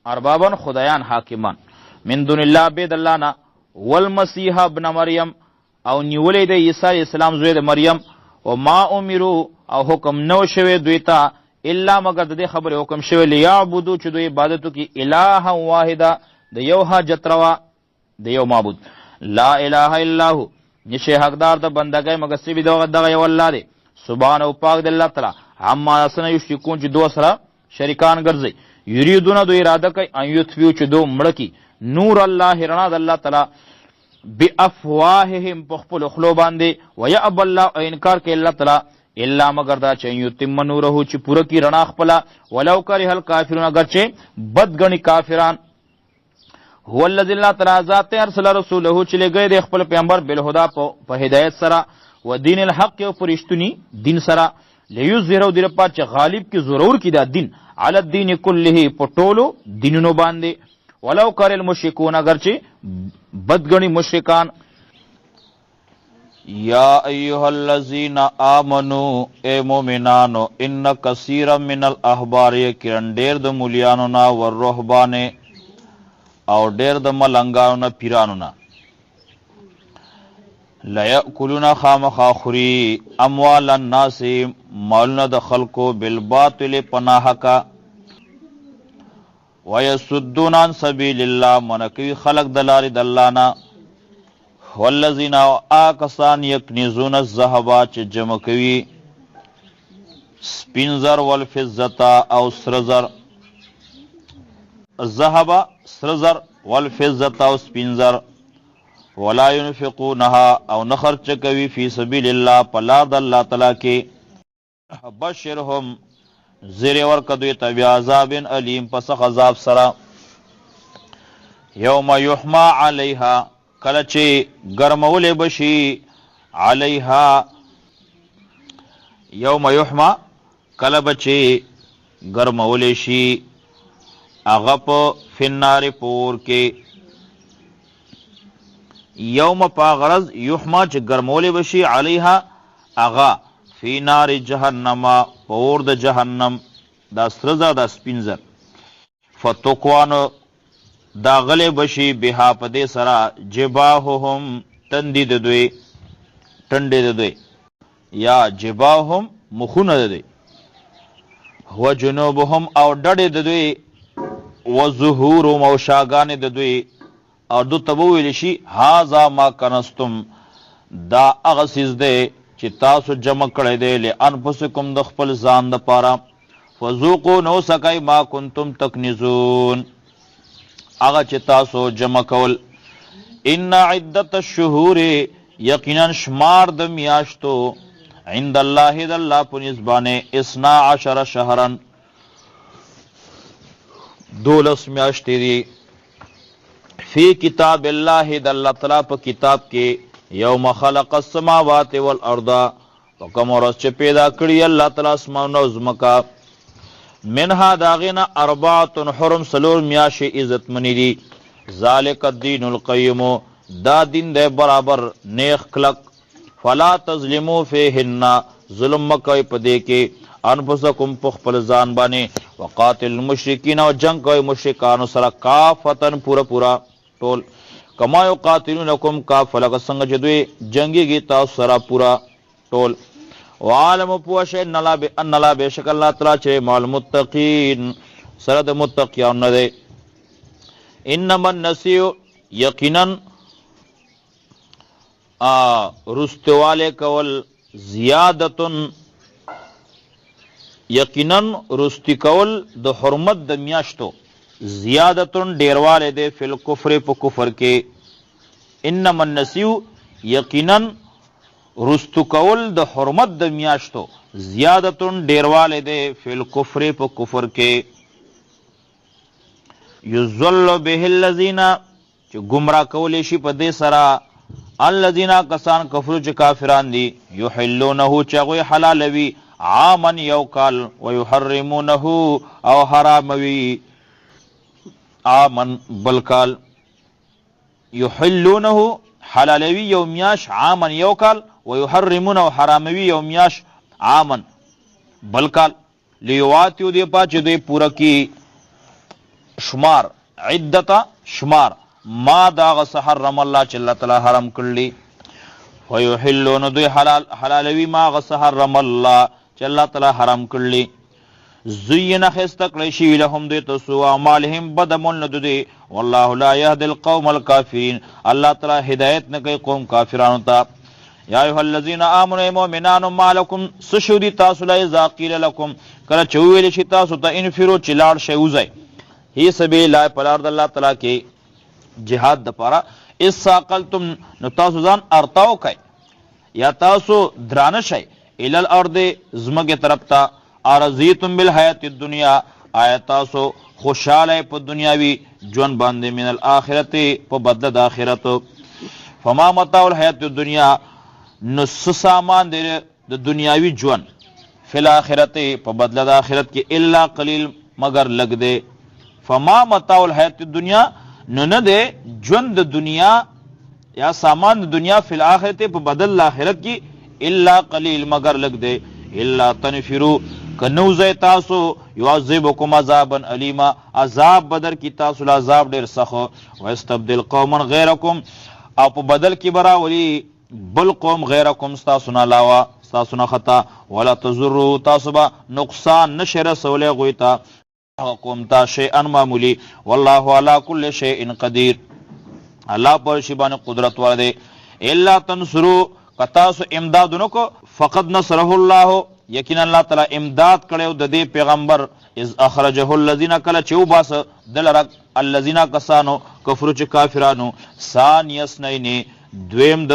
اربابا خدایان حاکمان من دون الله بید الله نا والمسیح ابن مریم او نیولی د عیسی علیہ السلام زوی د مریم و ما امرو او حکم نو شوی دوی تا الا مگر د خبر حکم شوی لیعبدو چې دوی عبادتو کی الها واحده د یو حاجت روا د یو معبود لا الہ الا هو نشه حقدار د بندګۍ مگر سی دغه یو الله دی سبحان او پاک دی الله تعالی عما اسنه یشکون چې دو سره شریکان ګرځي یریدون دو اراده کوي ان یطفیو چې دو مړکی نور الله رڼا د الله تعالی بافواههم بخپل خلو باندې ويأب الله انکار کوي الله تعالی الا مگر دا چې یتم نوره چې پوره کی رڼا خپل ولو کرے هل کافرون اگر چې بدګنی کافران هو الذی اللہ تعالی ذات ارسل رسوله چې لګی د خپل پیغمبر بالهدى په هدایت سره و دین الحق او پرشتنی دین سره لیظهروا دیر پات چې غالب کی ضرور کی دا دین علی الدین کله په ټولو دینونو باندې ولو کر المشرکون اگر چې بدګنی مشرکان یا ایها الذین آمنوا اے مومنانو ان کثیرا من الاحبار یکرن ډیر د مولیانو نا ور رهبانه او ډیر د ملنګانو نه پیرانو نه لیأکلون خامخا خوری اموال الناس مالنا د خلقو بالباطل پناحکا ویسدون عن سبیل اللہ منکوی خلق دلاری دلانا والذین آکسان یکنزون الذهبا چه جمع کوي سپین زر والفضتا او سرزر الذهبا سرزر والفضتا او سپین زر ولا ينفقونها او نخرچ کوي فی سبیل الله پلار د الله تعالی کې بشرهم زیر ورکدوی تبی عذاب علیم پس عذاب سرا یوم یحما علیها کله چې ګرمولې بشي علیها یوم یحما کله بچې ګرمولې شي هغه په فنار پور کې یوم پا غرض یحما چې ګرمولې بشي علیها هغه فی نار جهنم پور د جهنم دا سرزا دا سپینزر فتوکوانو دا غلی بشی بها پدی سرا جباههم تندی ددوی تندی ددوی یا جباههم مخون ددوی و جنوبهم او ڈڑی ددوی و ظهورهم او شاگان ددوی او دو تبویل شی هازا ما کنستم دا اغسیز دے چې تاسو جمع کړی دی لانفسکم د خپل ځان د پاره فذوقوا نو سکای ما کنتم تکنزون هغه چې تاسو جمع کول ان عدت الشهور یقینا شمار د میاشتو عند الله د الله په نسبانه 12 شهرا 12 میاشتې دي فی کتاب الله د الله تعالی په کتاب کې یوم خلق السماوات والارض وکم ورځ چې پیدا کړی الله تعالی اسمانونه او ځمکه منها داغینا اربعۃ حرم سلور میاشتې عزت منی دي ذالک الدین القیم دا دین دی برابر نیک کلک فلا تظلموا فیهن ظلم مکوئ پدې کې انفسکم په خپل ځان باندې وقاتل المشرکین او جنگ کوئ مشرکانو سره کافتن پورا ټول کما یقاتلونکم کافه لکه څنګه چې دوی جنگیږي تاسو سره پورا ټول وعالم پوښ ان الله بشک الله تعالی چې مال متقین سره د متقیان نه دی انما النسیء یقینا رستواله کول زیادتن یقینا رستی کول د حرمت د میاشتو زیادتن ډیرواله دی فل کفر په کفر کې انما النسیء یقینا رستو کول د حرمت د میاشتو زیادتن ډیرواله دی فل کفر په کفر کې یذل به الذین چې گمراه کول شي په دې سره الذین کسان کفر چې کافران دي یحلونه چغوی حلالوی عامن یوکال ويحرمونه او حراموی عامن بلکال یحلونه حلالوی یومیاش عامن یوکال ويحرمونه حراموی یومیاش عامن بلکال لیواتیو دی پا چه دی پورا کی شمار عدتا شمار ما داغ سحرم اللہ چه اللہ تعالی حرم کرلی ويحلونه دی حلالوی ما غ سحرم اللہ چه اللہ تعالی حرم کرلی زین خستک لیشی لهم دی تسو اعمالهم بدمون ندو دی والله لا يهدي القوم الكافرین اللہ تعالی ہدایت نکی قوم کافرانو تا یا ایها الذین آمنوا مؤمنان ما لكم سشودی تاسو لا اذا قیل لكم کله چویل شي تاسو ته انفرو چلاړ شي وځي هی سبیل الله پلار د الله تعالی کې جهاد د پاره اس ثقلتم نو تاسو ځان ارتاو کای یا تاسو درانه شي ال الارض زمګه طرف ته ارزیتم بالحیات الدنیا آیا تاسو خوشاله په دنیاوی ژوند باندې من الاخرت په بدل د اخرت فما متاع الحیات الدنیا نو سامان د دنیاوی ژوند فی الاخرت په بدل د اخرت کې الا قلیل مگر لګ دے فما متاع الحیات الدنیا نو نه دے ژوند د دنیا یا سامان د دنیا فی الاخرت په بدل د اخرت کې الا قلیل مگر لګ دے الا تنفروا کنو زی تاسو یعذبکم عذابا علیما عذاب بدر کی تاسو العذاب ډیر سخت و استبدل قوما غیرکم او په بدل کې براولی بل قوم غیرکم ستاسو نه علاوه ستاسو نه خطا ولا تضروا تاسو به نقصان نشي رسولی هغوی ته قوم ته شیئا معمولی والله علی کل شیء قدیر الله پر شی باندې قدرت ور دی الا تنصروا کتاسو امداد نکو فقد نصره الله یقینا الله تعالی امداد کړو د دې پیغمبر اذ اخرجه الذين کله چې وباس دلرک الذين کسانو کفر چې کافرانو ثانی اثنین دویم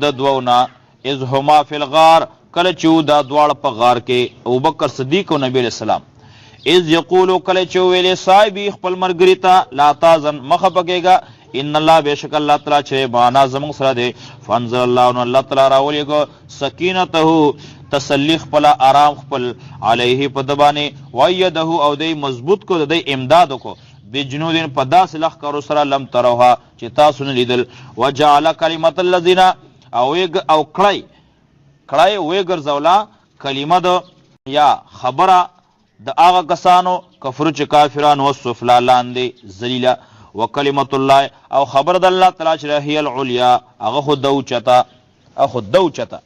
د دوونه اذ هما فی الغار کله چې دا دواړه په غار کې ابوبکر صدیق او نبی علیہ السلام اذ یقولو کله چې ویلې صاحب خپل مرګری ته لا تازن مخه پکېګا ان الله بیشک الله تعالی چې بانا زمون سره دی فانزل الله الله تعالی راولېګو سکینته تسلی خپل آرام خپل علیه په دبانه وایده او دی مضبوط کو د امداد کو بجنودین په داس لخ کرو سره لم تروها چې تاسو نه لیدل وجعل کلمت الذین او کړای وی ګرځولا کلمه د یا خبره د هغه کسانو کفر چې کافرانو وسفلا لاندې ذلیلا وکلمت الله او خبر د الله تعالی چې هي العلیا هغه خود دوچتا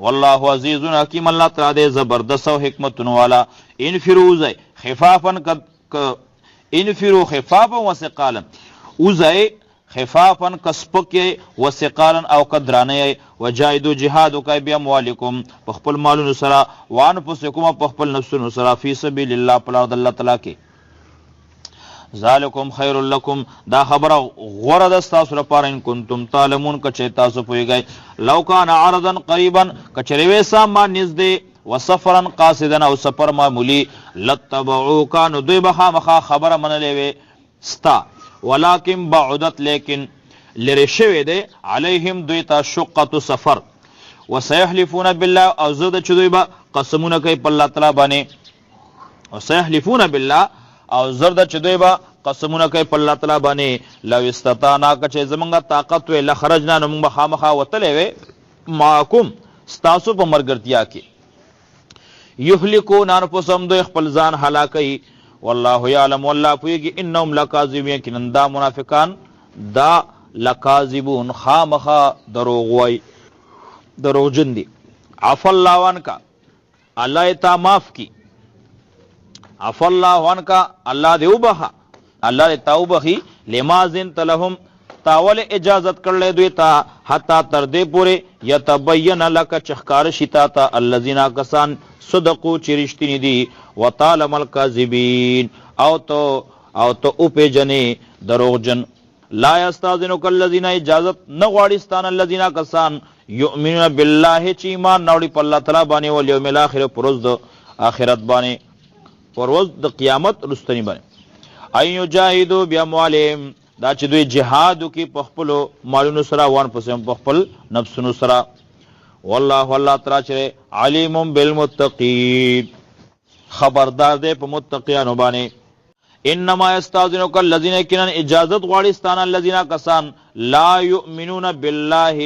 والله عزیز حکیم الله تعالی دې زبردست او حکمتونو والا انفروزای انفرو خفافا وثقالا اوزای خفافا کسپکی وثقالا او قدرانه وجاهدوا جهاد وکای باموالکم په خپل مالونو سره وانفسکم په خپل نفسونو سره فی سبیل الله په لار د الله تعالی کې ذالکم خیر لکم دا خبره غوره ده ستاسو لپاره ان کنتم تعلمون که چې تاسو پوهیږئ لو کان عرضا قریبا که چېرې وی سامان نږدې وسفرا قاصدا او سفر معمولی لتبعوکا نو دوی به خامخا خبره منلې وې ستا ولکن بعدت لیکن لرې شوی دی علیهم دوی ته شقة سفر وسیحلفون بالله او زه د چې دوی به قسمونه کوي په الله تعالی باندې وسیحلفون بالله او زرد چې دوی به قسمونه کوي په الله تعالی باندې لو استطاعنا که چې زمونږ طاقت وی لخرجنا نو موږ به خامخا وتلی وی معکم ستاسو په مرګرتیا کې یهلکون انفسهم دوی خپل ځان هلاکوي والله یعلم والله پوهیږي انهم لکاذبون یقینا دا منافقان دا لکاذبون خامخا دروغجن دي عفا الله عنک الله تا معاف کی عفا الله عنک الله دې وبخه الله دې توبخي لما زنت لهم تاول اجازت کړل دوی ته حتا تر دې پوره یتبین لک چخکار شتا ته الذين کسان صدقو چې رښتینی دي وطالم الکاذبین او تو او په جنې دروغجن لا یستاذنک الذين اجازت نه غواړي ستان الذين کسان یؤمنون بالله چې ایمان نوړي په الله تعالی باندې او یوم الاخر پروز د اخرت باندې پروز د قیامت رستنی باندې ايو جاهدوا باموالهم دا چې دوی جهاد کوي په خپل مالونو سره وان پسې په خپل نفسونو سره والله تعالی چې علیم بالمتقین خبردار دی په متقینانو باندې انما یستاذنک الذین کان اجازت غواړي ستانه الذین کسان لا یؤمنون بالله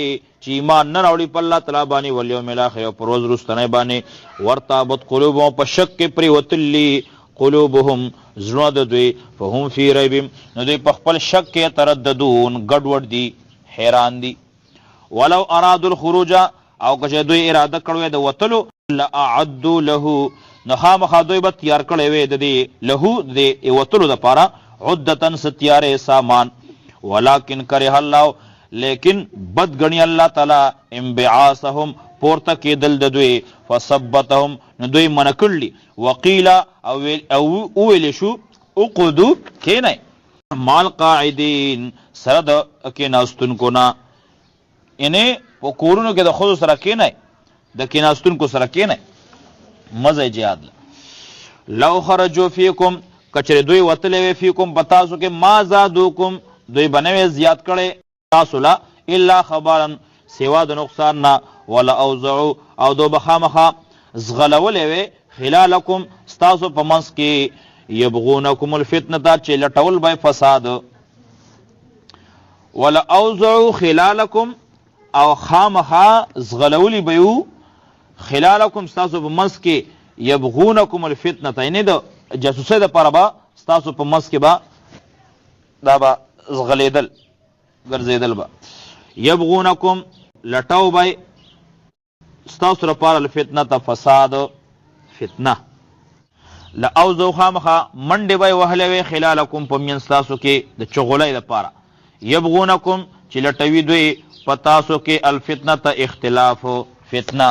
چې ایمان نه راوړي په الله تعالی باندې او یوم الاخر او پروز رستنی باندې ورتابت قلوبهم په شک کې پری وتلی قلوبهم زړه د دوی فهم فی ریب نو دوی په خپل شک کې ترددون ګډوډ دي حیران دي ولو ارادوا الخروج او که دوی اراده کړو د وتلو لاعدوا له نو خامخا دوی به تیار کړی وی د دې له د وتلو دپاره عدتن ستیارې سامان ولکن کرہ الله لیکن بد غنی الله تعالی انبعاثهم پورته کېدل د دوی فثبتهم نو دوی منع کړلي وقیل او ویل شو اقعدوا کینئ مال قاعدین سره د کېناستونکو نه یعنې په کورونو کې د ښځو سره کینئ د کېناستونکو سره کینئ مزه جهاد لو خرجوا فیکم کچره دوی وتلی وی فیکم په تاسو کې ما زادوکم دوی بنوي زیات کړي تاسو لا الا خبرا سوا د نقصان نه ولا اوزعوا او دو بخامخه زغلولې وی خلالکم ستاسو په منځ کې یبغونکم الفتنه دا چې لټول به فساد ولا اوزعوا خلالکم او خامخه زغلولې به خلالکم ستاسو په منځ کې یبغونکم الفتنه یعنی د جاسوسۍ دپاره به ستاسو په منځ کې به دا به زغلیدل ګرځېدل به یبغونکم لټو به ستاسو لپاره الفتنه ته فساد فتنه لاوزو خامخه منډې به یې وهلې وې خلالکم په منځ ستاسو کې د چغلۍ دپاره یبغونکم چې لټوي دوی په تاسو کې الفتنه ته اختلاف فتنه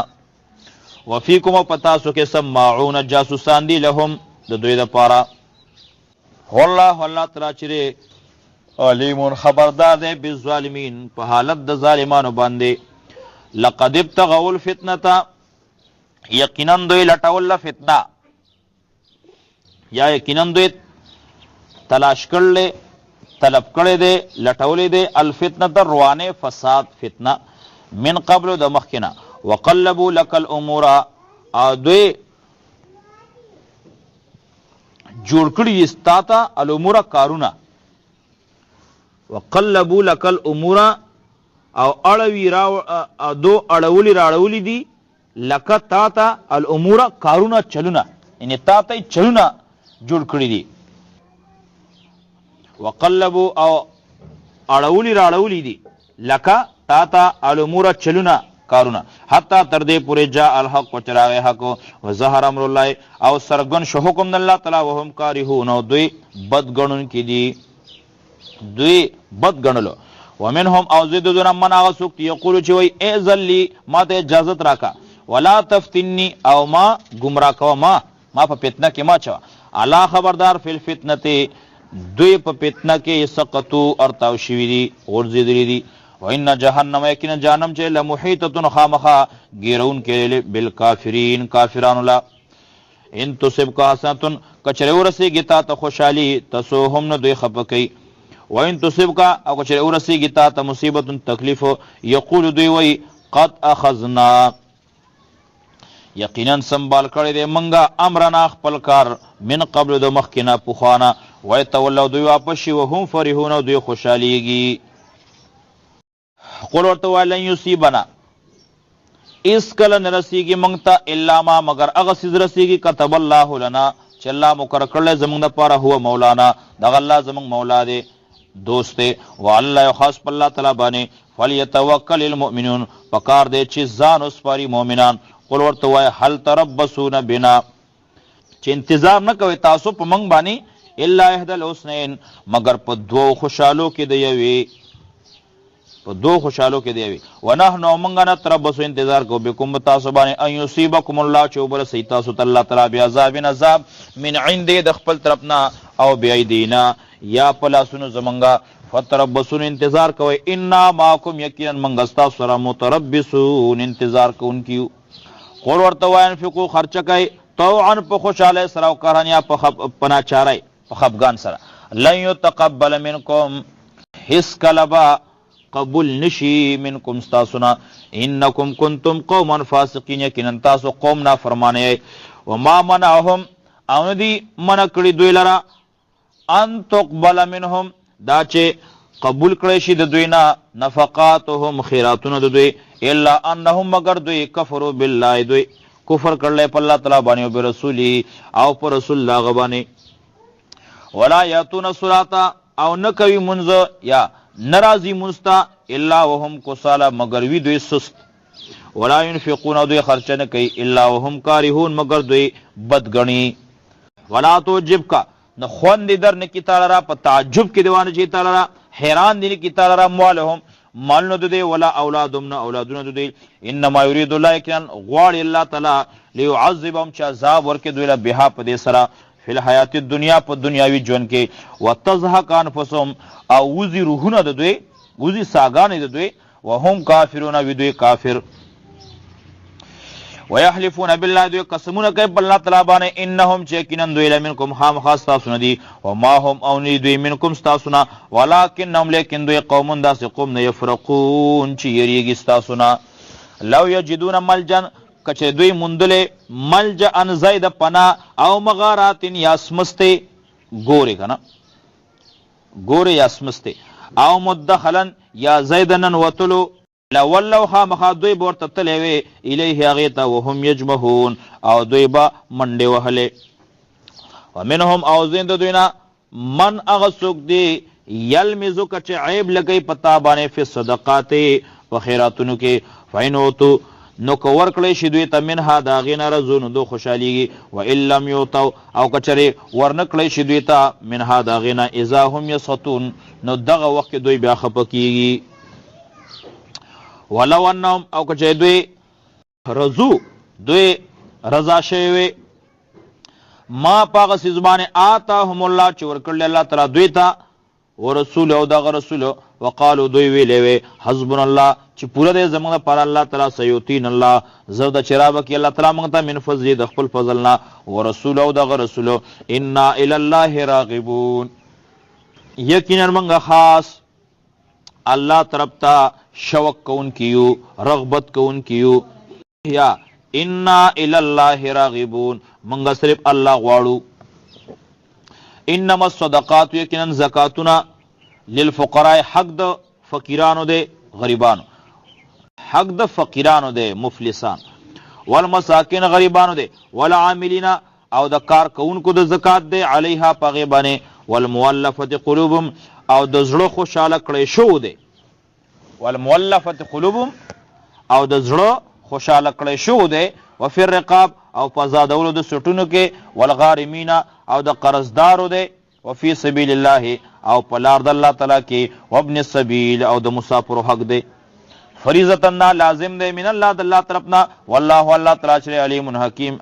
وفیکم او په تاسو کې سماعون جاسوسان دي لهم د دوی دپاره والله الله تعالی چې علیم خبردار دی بالظالمین په حالت د ظالمانو باندې لقد ابتغوا الفتنه یقینا دوی لټول فتنه یا یقینا دوی تلاش کړل طلب کړی دی لټولی دی الفتنه روانه فساد فتنه من قبل د مخکنه وقلبوا لك الامور دوی جوړ کړي ستا ته الامور کارونه وقلبوا لك الامور او اړوي دو اړولی راړولی دي لکه تا ته الامور کارونه چلونه یعنی تا ته چلونه جوړ کړي دي وقلبوا او اړولی راړولی دي لکه تا ته الامور چلونه کارونه حتی تر دې پورې جاء الحق وچراغ حق وظهر امر الله او سرګن شو حکم د الله تعالی وهم کارهون او دوی بد ګڼون کې دي دوی بد ګڼلو ومنهم او زیدون من هغه څوک یقول چې وایي اذن لي ما ته اجازت راکا ولا تفتنی او ما گمراه کوه ما په فتنه کې ما چوه الله خبردار فی الفتنه دوی په فتنه کې سقطو ارتاو شوي دي غورځېدلي دي وان جهنم یقینا جهنم چې لمحیطه خامخا ګیرون کې بالکافرین کافرانو لا ان تصبک حسنه کچره ورسېږي تا ته خوشحالي تسوهم نه دوی خفه کوي وان تصبک او کچره ورسېږي تا ته مصیبت تکلیف یقول دوی وایي قد اخذنا یقینا سنبال کړی دی منګه امرنا خپل کار من قبل د مخکینه پخوانه ویتولوا دوی واپس شي وهم فرحون دوی خوشحالیږي قل ورته وایه لن یصیبنا اس کله نه رسیږي موږ ته الا ما مگر هغه څیز رسیږي کتب الله لنا چې الله مقرر کړلی زموږ دپاره هو مولانا دغه الله زموږ مولا دی دوست دی والله یو خاص په الله تعالی باندې فلیتوکل المؤمنون پکار دی چې ځان وسپاري مؤمنان قل ورته وایه هل تربصون بنا چې انتظار نه کوئ تاسو په موږ باندې الا احدى الحسنین مگر په دوو خوشحالو کې د یوې په دو خوشحالو کې دی وي ونحن موږ نتربص انتظار کو بكم تاسو باندې ان یصيبکم الله چې وبرسي تاسو ته الله تعالی بعذاب عذاب من عند د خپل طرفنا او بأيدينا یا په لاسونو زمونږه فتربصون انتظار کوئ انا معکم یقینا موږ ستاسو سره متربصون انتظار کوونکي قول ورته وایه انفقوا خرچه کوئ طوعا په خوشحالۍ سره او کرهن یا په ناچارۍ په خفګان سره لن یتقبل منکم هیڅ کله به قبول نشي منکم ستاسونا انکم کنتم قوما فاسقین یقینا تاسو قوم نافرمانه وما منعهم او ندی منع کړي دوی لره ان تقبل منهم دا چې قبول کړی شي د دوی نه نفقاتهم خیراتونه د دوی الا انهم مگر دوی کفروا بالله دوی کفر کړلی په الله تعالی باندې او برسولی او په رسول الله باندې ولا یاتون الصلاة او نه کوي منځ یا نرازی مستا الا وهم کسالا مگر وی دوی سست ولا ينفقون دوی خرچه نه کوي الا وهم کارهون مگر دوی بدګنی ولا توجب کا نه خوند در نه کی تعالی را په تعجب کې دیوانه چی تعالی را حیران دي کی تعالی را موالهم مال نه دوی ولا اولادهم نه اولادونه دوی انما يريد الله کان غوړ الله تعالی ليعذبهم چا عذاب ورکه دوی له بها په دې سره فی الحیات الدنیا په دنیاوی ژوند کې وتزهق انفسهم او وزي روحونه د دوی وزي ساګانې د دوی وهم کافرون وی دوی کافر ويحلفون بالله دوی قسمونه کوي په الله تعالی باندې انهم یقینا دوی لمنکم خامخاص تاسو نه دي وما هم او نه دوی منکم تاسو نه ولکنهم لیکن دوی قوم داسې قوم نه یفرقون چې یریږي تاسو نه لو یجدون ملجا کچه دوی مندله ملجا ان زید پنا او مغارات یا سمسته ګوري کنه ګوري یا سمسته او مدخلن یا زیدنن وتلو لولو خامخا دوی بورته تللی وی الیه هغې ته وهم یجمهون او دوی به منډې وهلې ومنهم او زین د دوی نه من هغه څوک دی یلمزک چې عیب لګی پتا باندې فی الصدقات په خیراتونو کې فینوتو نو که ورکړی شي دوی ته منها د هغې نه رضو نو دو خوشحالیږي وان لم یوتو او که چرې ورنکړی شي دوی ته منها د هغې نه اذا هم یسخطون نو دغه وخت کې دوی بیا خفه کیږي ولو انهم او که چرې دوی رضو دوی رضا شوي وي ما په هغه څیز باندې آتاهم الله چې ورکړلی الله تعالی دوی ته ورسول او دغه رسول وقالو دوی ویلې وی حسبنا الله چې پوره دی زموږ لپاره الله تعالی سیوتین الله زر د چرابه کې الله تعالی موږ ته من فضل د خپل فضل نه ورسول او دغه رسول انا الی الله راغبون یقینا موږ خاص الله طرف ته شوق کون کیو رغبت کون کیو یا انا الی الله راغبون موږ صرف الله غواړو انما الصدقات یقینا زکاتنا للفقراء حق د فقیرانو دے غریبانو حق د فقیرانو دے مفلسان والمساکین غریبانو دے والعاملین او د کار کوونکو د زکات دے علیها پاغه باندې والمؤلفه قلوبهم او د زړه خوشاله کړي شو دے والمؤلفه قلوبهم او د زړه خوشاله کړي شو دے وفي الرقاب او پزادولو د سټونو کې والغارمین او د قرضدارو دے وفي سبیل الله او پلار د الله تعالی کې وابن السبیل او د مسافر حق دے فریضتنا لازم دے من الله د الله طرفنا والله الله تعالی چې علیم حکیم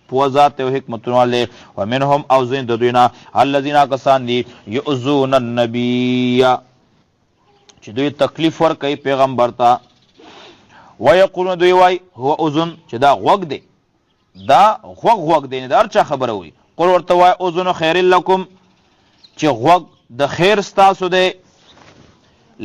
پو ذات او حکمت والے ومنهم او زین د دوینا الذين کسان دي یؤذون النبی چې دوی تکلیف ور کوي پیغمبر ته ويقولون دوی وای هو اذن چې دا غوږ دی دا غوږ دی نه دا هر چا خبره وي قل ورته وای اذن خیر لکم چې غوږ د خیر ستاسو دی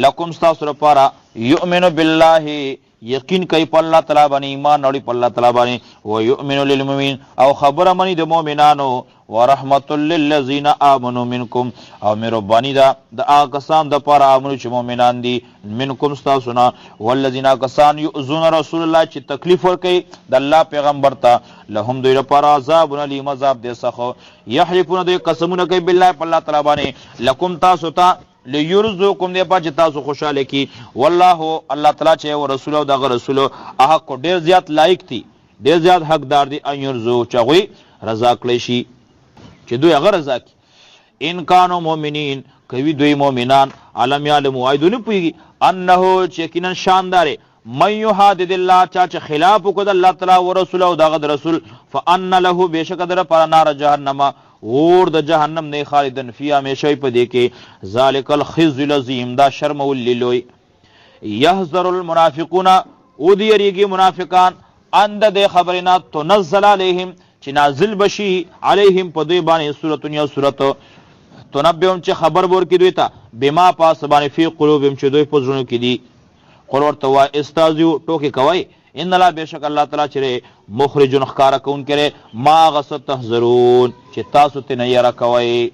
لکم ستاسو لپاره یؤمن بالله یقین کوي په الله تعالی باندې ایمان اوري په الله تعالی باندې و یؤمن للمؤمنین او خبره منی د مؤمنانو ورحمت للذین آمنوا منکم او مهربانی ده د هغه کسان د پاره امنو چې مؤمنان دي منکم ستاسو نه والذین کسان یؤذون رسول الله چې تکلیف ورکوي د الله پیغمبر ته لهم دوی لپاره عذاب علیم عذاب دی سخت یحلفون دوی قسمونه کوي بالله په الله تعالی باندې لکم تاسو ته لیرزقکم دی په چې تاسو خوشاله کی والله الله تعالی چې او رسول او دغه رسول هغه کو ډیر زیات لایق دي ډیر زیات حقدار دي ان یرزو چغوي رضا کړی شي چې دوی هغه رضا کی ان کانوا مؤمنین کوي دوی مؤمنان علم یعلم وایدونه پویږي انه چې یقینا شاندار من یحادد الله چا چې خلاف وکړ الله تعالی او رسول او دغه رسول فان له بشک در پر نار جهنم اور د جهنم نه خالدن فی همیشه په دې کې ذالک الخزي العظیم دا شرم وللوی یحذر المنافقون او دی ریږي منافقان اند د خبرنا تنزل علیهم چې نازل بشي علیهم په دوی باندې سورۃ یا سورۃ تنبئهم چې خبر ورکړي دوی ته بما پاس باندې فی قلوبهم چې دوی په ځړونو کې دي قل ورته وا استازیو ټوکی کوي ان الله بشک الله تعالی چې مخرج خکارا کون کرے ما غس تحذرون چې تاسو ته نه یرا کوي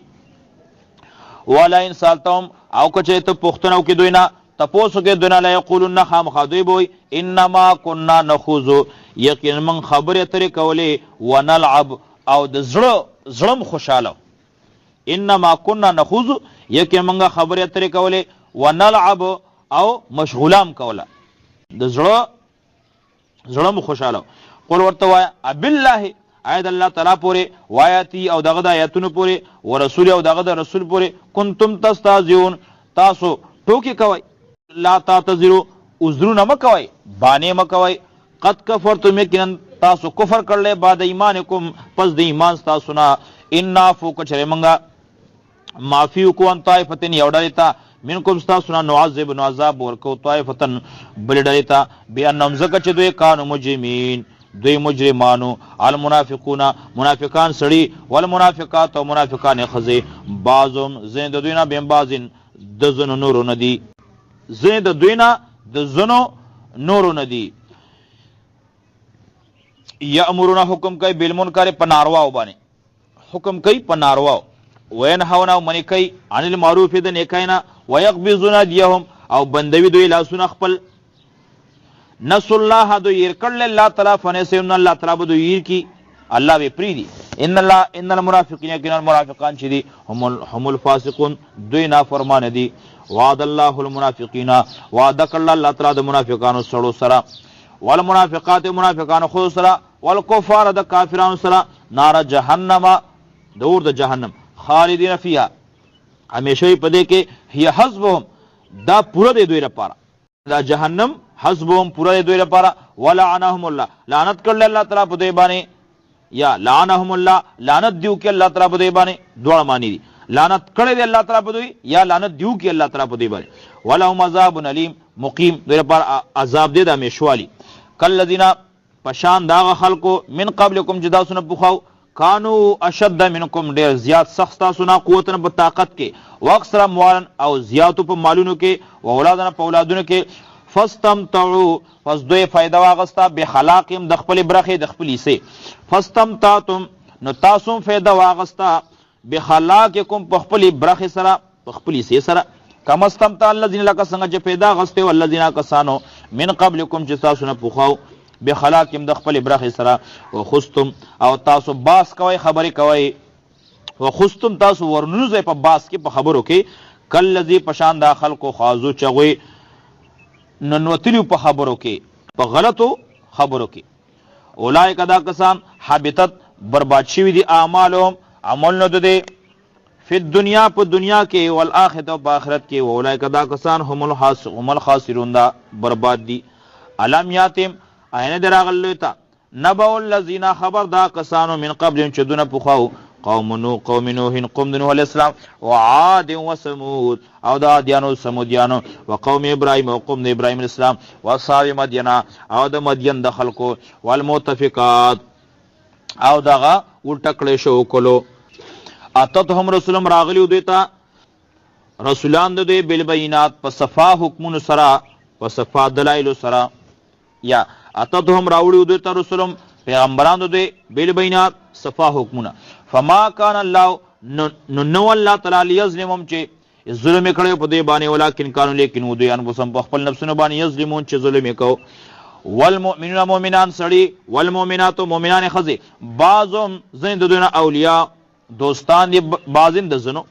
ولا ان سالتم او که ته پختنو کې دوی نه تپوسو کې دوی نه لا یقولون خام خدوی بوي انما كنا نخوض یقینا من خبره ترې کولې ونلعب او د زړم خوشاله انما كنا نخوض یقینا من خبره ترې کولې ونلعب او مشغولام کوله د زړم خوشاله قول ورته وای بالله اید الله تعالی پوره وایاتی او دغه د آیاتونو پوره ورسول او دغه د رسول پوره کنتم تستازیون تاسو ټوکی کوي لا تعتذروا عذرونه مکوي بانه مکوي قد کفرتم یقینا تاسو کفر کړل بعد ایمانکم پس د ایمان تاسو نه ان فوق چره منګه معفی کو ان طائفتن یوډالتا منکم استاسنا نعذب عذاب ورکو طائفتن بلډایتا بانهم زکه چې دوی کانو مجرمین دوی مجرمانو المنافقون منافقان سړي والمنافقات او منافقان خزي بعضهم زین د دوینا بهم بعضین د زنو نور ندی زین د دوینا د زنو نور ندی یامرون حکم کوي بالمنکر په ناروا باندې حکم کوي په ناروا وینهون منی کوي عن المعروف د نیکاینا ويقبضون ايديهم او بندوی دوی لاسونه خپل نس الله دو ير کړل الله تعالی فنسون الله تعالی دو ير کی الله به پری دی ان المنافقین یقینا المنافقان چې دي هم الفاسقون دوی نافرمان دي. وعد الله المنافقین وعده کړل الله تعالی د منافقانو سره سره والمنافقات منافقانو خو سره والکفار د کافرانو سره نار جهنم دور د جهنم خالدین فیها همیشه په دې کې هي حسبهم دا پوره د دوی لپاره دا جهنم حسبهم پوره د دوی لپاره ولعنهم الله لعنت کړل الله تعالی په دوی باندې یا لعنهم الله لعنت دیو کې الله تعالی په دوی باندې دوه معنی دي لعنت کړی دی الله تعالی په دوی یا لعنت دیو کې الله تعالی په دوی باندې ولهم عذاب الیم مقیم دوی لپاره عذاب دی د همیشوالي کالذین پشان داغه خلقو من قبلکم جدا سن بخاو کانو اشد منکم ډیر زیات سخت تاسو نه قوتن په طاقت کې واکثر اموالن او زیاتو په مالونو کې او اولادن په اولادونو کې فاستمتعوا پس دوی فائدہ واغستا به خلاقهم د خپل برخه د خپل حصے فاستمتعتم نو تاسو فائدہ واغستا به خلاقکم په خپل برخه سره په خپل حصے سره کما استمتع الذين لك څنګه چې پیدا غسته والذین کسانو من قبلکم چې تاسو نه پوخاو به خلاقهم د خپل برخه سره او خستم او تاسو باس کوي خبري کوي او خستم تاسو ورنوزه په باس کې په خبرو کې کلذي پشان دا خلکو خازو چغوي ننوتلیو په خبرو کې په غلطو خبرو کې اولئک دا کسان حبطت برباد شوی دي اعمالهم عمل نه ده فی الدنیا په دنیا کې والآخرت او په آخرت کې اولئک دا کسان هم الخاسرون دا برباد دي علم یاتم عین دراغلو تا نبأ الذین خبر دا کسانو من قبل چې دونه پوخاو قوم نوح قوم نوح قوم نوح علیہ السلام وعاد وثمود او دا عادیانو سمودیانو وقوم ابراهیم او قوم ابراهیم علیہ السلام واصحاب مدین او د مدین د خلقو والمؤتفقات او دغه ولټکړې شو کولو اتتهم رسولم راغلی دویتا رسولان د دوی بالبینات په صفا حکمونو سره په صفا دلایل سره یا اتتهم راوړي دویتا رسولم پیغمبران د دوی بالبینات صفا حکمونه فما کان الله نو الله تعالی یظلمهم چې ظلم کړي په دوی باندې ولکن کانوا لیکن دوی انفسهم په خپل نفسونو باندې یظلمون چې ظلم وکاو والمؤمنون مؤمنان سړي والمؤمنات مؤمنان خزي بعضهم زین د دوی اولیاء دوستان دی بعضین د زنو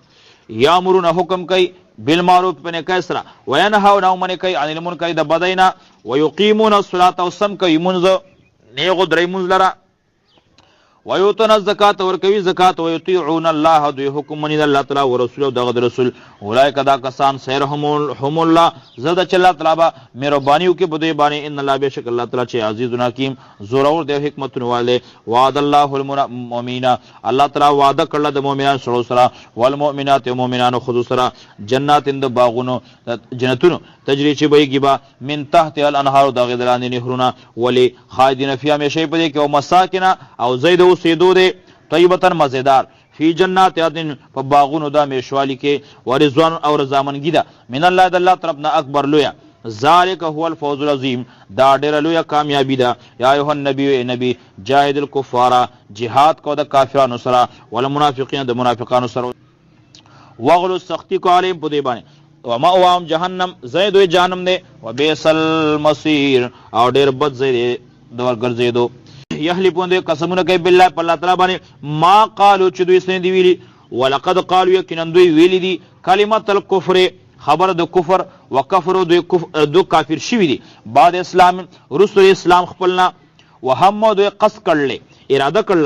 یامرون حکم کوي بالمعروف په نیکۍ سره وینهون او منع کوي عن المنکر د بدینا ويقيمون الصلاة وسم کوي منځ نیغو درې منځ لره ويؤتون الزکات ورکوي زکات ويطيعون الله دوی حکم مني الله تعالی او رسول دغه رسول اولئک دا کسان سيرهم الله زړه چې الله تعالی با مهرباني وکي بده باندې ان الله بشک الله تعالی چې عزیز حکیم زور اور د حکمت والے وعد الله المؤمنین الله تعالی وعده کړل د مؤمنان سره والمؤمنات مؤمنانو خود سره جنات اند باغونو جنتونو تجری چې بهږي من تحت الانهار دغه دلانې نهرونه ولی خالدین فی همیشه په دې کې او مساکن او زید سیدو دے طیبتن مزیدار فی جنات عدن په باغونو دا میشوالی کې ورضوان او رضامندگی ده من الله د الله طرفنا اکبر لویا ذالک هو الفوز العظیم دا ډیر لویا کامیابی ده یا ایه النبی نبی جاهد الکفار جهاد کو د کافرانو سره والمنافقین د منافقانو سره وغلو سختی کو علی په دی باندې و مأواهم جهنم زید جهنم ده وبئس المصیر او ډیر بد زید دور ګرځیدو یحلفون دې قسمونه کوي بالله په الله تعالی باندې ما قالو چې دوی سن دی ویلي ولقد قالوا یقینا دوی ویلي دي کلمت الکفر خبر د کفر وکفر دو کافر شوی دي بعد اسلام رسول اسلام خپلنا وهم دوی قص کړل اراده کړل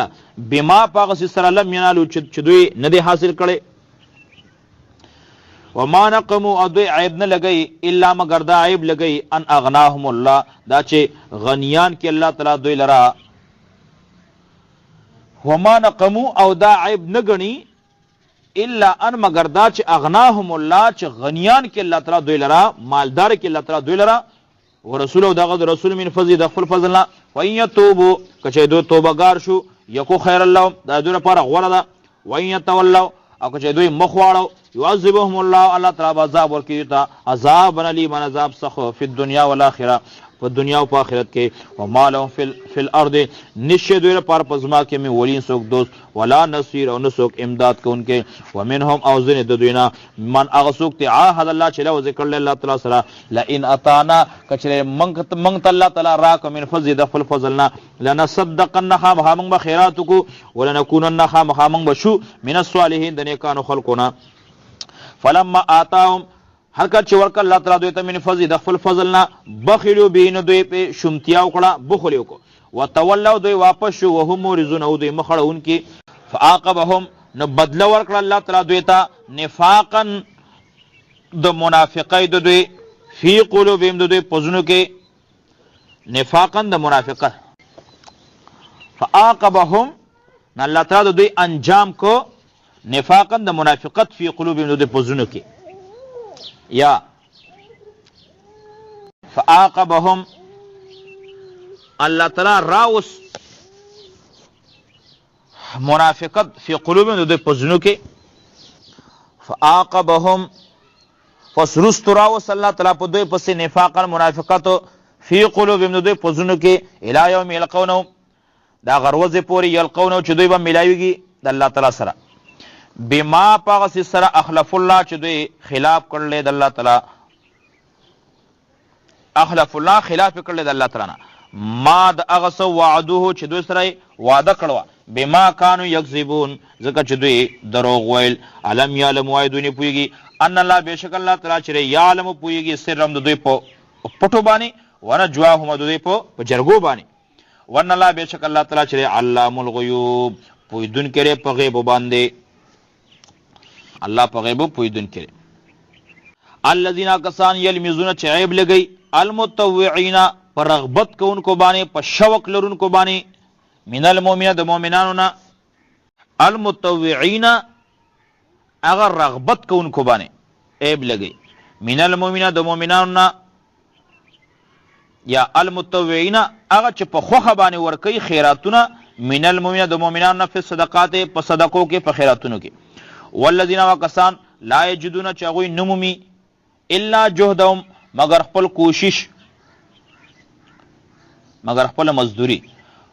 بما پاغس سره لم ینالو چې دوی نه دي حاصل کړي وما نقموا دوی عیب نه لګي الا مگر دا عیب لګي ان اغناهم الله دا چې غنیان کې الله تعالی دوی لرا وما نقمو او دا عیب نگنی الا ان مگر دا چې اغناهم الله چې غنیان کې الله تعالی دوی لرا مالدار کې الله تعالی دوی لرا ورسول او دغه رسول من فضل د خپل فضلنا وان يتوبوا کچې دوی توبګار شو یکو خیر الله دا دوی لپاره غوړه ده وان يتولوا او کچې دوی مخ واړو يعذبهم الله تعالی عذاب ورکړي تا عذاب علی من عذاب سخ فی الدنیا والآخرة په دنیا او په آخرت کې. وما لهم فی الارض نشته دوی لپاره په ځما کې من ولي څوک دوست ولا نصير او نه څوک امداد کوونکی. ومنهم او ځینې د دوی نه من هغه څوک چې عاهد الله چې لوځې کړلی الله تعالی سره لئن اتانا کچره منګ ته الله تعالی راک من فضل د خپل فضل نه لنصدقن خامخا موږ به خیرات وکړو ولنکونن خامخا موږ به شو من الصالحین د نیکانو خلقو نه. فلما آتاهم هر کله چې ورکړه الله تعالی دوی ته من فضل د خپل فضل نه بخلوا به نو دوی په شمتیا وکړه بخل وکړه وتولوا دوی واپس شو وهم مورزون او دوی مخړونکي. فعاقبهم نو بدله ورکړه الله تعالی دوی ته نفاقا د منافقای د دوی فی قلوبهم د دوی پزونو کې نفاقا د منافقه. فعاقبهم نو الله تعالی د دوی انجام کو نفاقا د منافقت فی قلوبهم د دوی پزونو کې یا فعاقبهم الله تعالی راوس منافقت فی قلوبهم د دوی پزونو کې. فعاقبهم فسرست راوس الله تعالی په دوی پسې نفاقا منافقت فی قلوبهم د دوی پزونو کې الی یوم یلقونه دا غروزه پوری یلقونه چې دوی به ملایوږي د الله تعالی سره بما پاغس سره اخلف الله چې دوی خلاف کړل د الله تعالی اخلف الله خلاف کړل د الله تعالی نه ما د هغه څه وعدوه چې دوی سره وعده کړو بما كانوا یکذبون ځکه چې دوی دروغ ویل. علم یعلم وای دوی نه پوهیږي ان الله بشک الله تعالی چې یعلم پوهیږي سرهم د دوی په پټو باندې ونجواهم د دوی په جرګو باندې. ون الله بشک الله تعالی چې علام الغیوب پوهیدون کړي په غیب باندې الله په غیب پوهیدون کړي. الذين کسان یلمزون چې عیب لګي المتطوعين پر رغبت کوونکو باندې په شوق لرونکو باندې من المؤمنین د مؤمنانو نه المتطوعين اگر رغبت کوونکو باندې عیب لګي من المؤمنین د مؤمنانو نه یا المتطوعين اگر چې په خوخه باندې ورکي خیراتونه من المؤمنین د مؤمنانو نه په صدقات په صدقو کې په خیراتونو کې. والذین وکسان لا یجدون چې هغوی نمومي الا جهدهم مگر خپل کوشش مگر خپل مزدوری.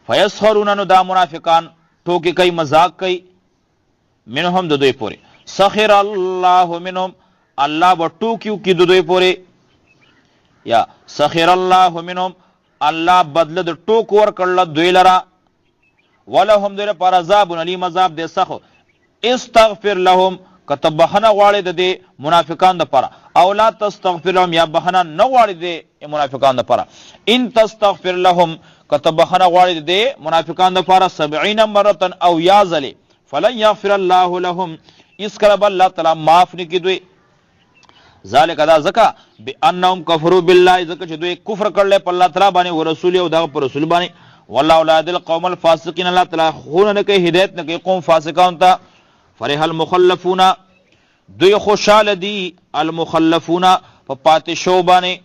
فیسخرون نو دا منافقان ټوکی کوي مذاق کوي منهم د دوی پورې. سخر الله منهم الله به ټوکیو کې د دوی پورې یا سخر الله منهم الله بدله د ټوک ورکړل دوی لره. ولهم دوی لپاره عذاب علیم عذاب دې سخت. استغفر لهم کته بخنه غواړي د دې منافقان دپاره او لا تستغفر لهم یا بخنه نه غواړي د منافقان دپاره. ان تستغفر لهم کته بخنه غواړي د دې منافقان دپاره 70 مرة او یا ځلې فلن یغفر الله لهم اسکره به الله تعالی معاف نه کړي دوی. ذالک دا ځکه بانهم کفروا بالله ځکه چې دوی کفر کړل په الله تعالی باندې او رسول او دغه پر رسول باندې. والله لا يهدي القوم الفاسقين الله تعالی خونه نه کوي هدایت نه کوي قوم فاسقان ته. فرح المخلفون دوی خوشاله دي المخلفون په پاتې شو باندې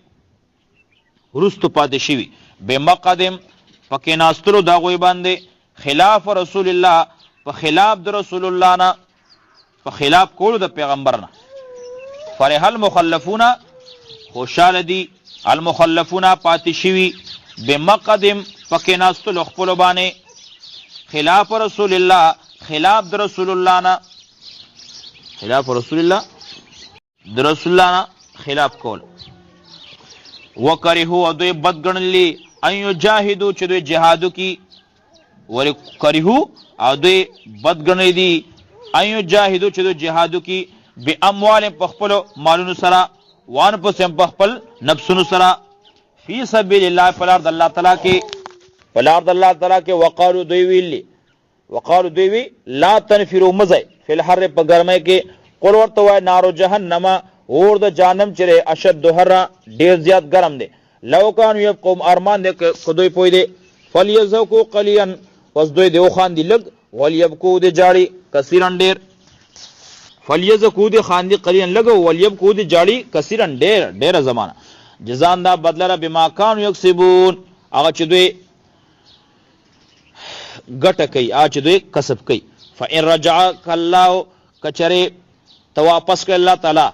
رستو پاتې شوي بمقدم پکې ناستلو دا غوی باندې خلاف رسول الله په خلاف د رسول الله نه په خلاف کولو د پیغمبر نه. فرح المخلفون خوشاله دي المخلفون پاتې شوي بمقدم پکې ناستلو خپل باندې خلاف رسول الله خلاف د رسول الله نه خلاف رسول الله د رسول الله نه خلاف کول. وکرهو دوی بدګنلی ان یجاهدوا چې دوی جهادو کی ولکرهو او دوی بدګنلی دي ان یجاهدوا چې دوی جهادو کی باموال په خپل مالونو سره وان په سم په خپل نفسونو سره فی سبیل الله په لار د الله تعالی کې په لار د الله تعالی کې. وقالو دوی ویلي وقالو دوی لا تنفروا مزای فی الحر په ګرمۍ کې قل ورته وای نارو جهنم اور د جانم چره اشد حر ډیر زیات ګرم دی. لو کان یبقوم ارمان دې کدوی پوی دی فلیذوقوا قلیلا پس دوی دیو خان دی لګ ولیبکو دی جاړي کثیرن ډیر فلیذوقوا دی خان دی قلیلا لګ ولیبکو دی جاړي کثیرن ډیر زمانہ. جزان دا بدلره بما کانوا یکسبون هغه چې دوی ګټه کوي چې دوی کسب کوي. فإن رجعك الله کچره تو واپس کړ الله تعالی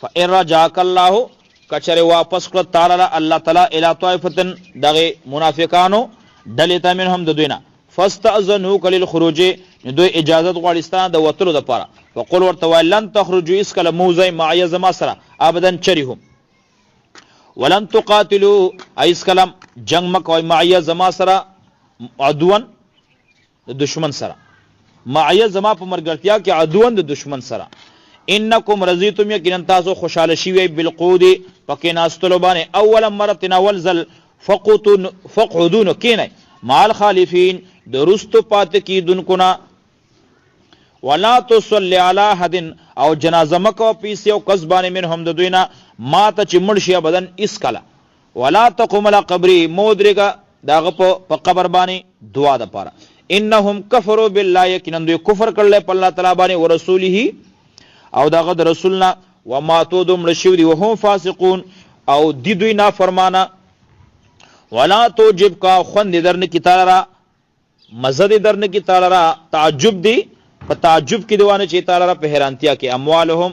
فإن رجعك الله کچره واپس کړ تعالی الله تعالی الی طائفتن دغه منافقانو دلیتا منهم د دوینا فاستاذنوا للخروج دوی اجازه غواړستان د وتلو لپاره فقل ورته ولن تخرجوا اسکل موزي معي زما سره ابدا چریهم ولن تقاتلوا ایس کلم جنگ مکوای معي زما سره عدوان د دشمن سره معي زما په مرګرتیا کې عدوان د دشمن سره انکم رضیتم یقینا تاسو خوشاله شوی بالقعود پکې ناستلو باندې اول مره تناول زل فقعدون کینه مال خالفین درستو پات کی دن کنا ولا تصلی علی حد او جنازه مکو پیس یو قصبان منهم د دوینا ما ته چې مرشیا بدن اس کلا ولا تقوم علی قبری مودرګه داغه په قبر باندې دعا د پاره انهم کفروا بالله یقینا دوی کفر کړل په الله تعالی باندې او رسوله او داغه د رسولنا وما تو دم رشودي وهم فاسقون او دی دوی نافرمانه ولا توجب کا خوند درن کی تعالی مزد درن کی تعالی تعجب دی په تعجب کې دوانه چې تعالی په حیرانتیا کې اموالهم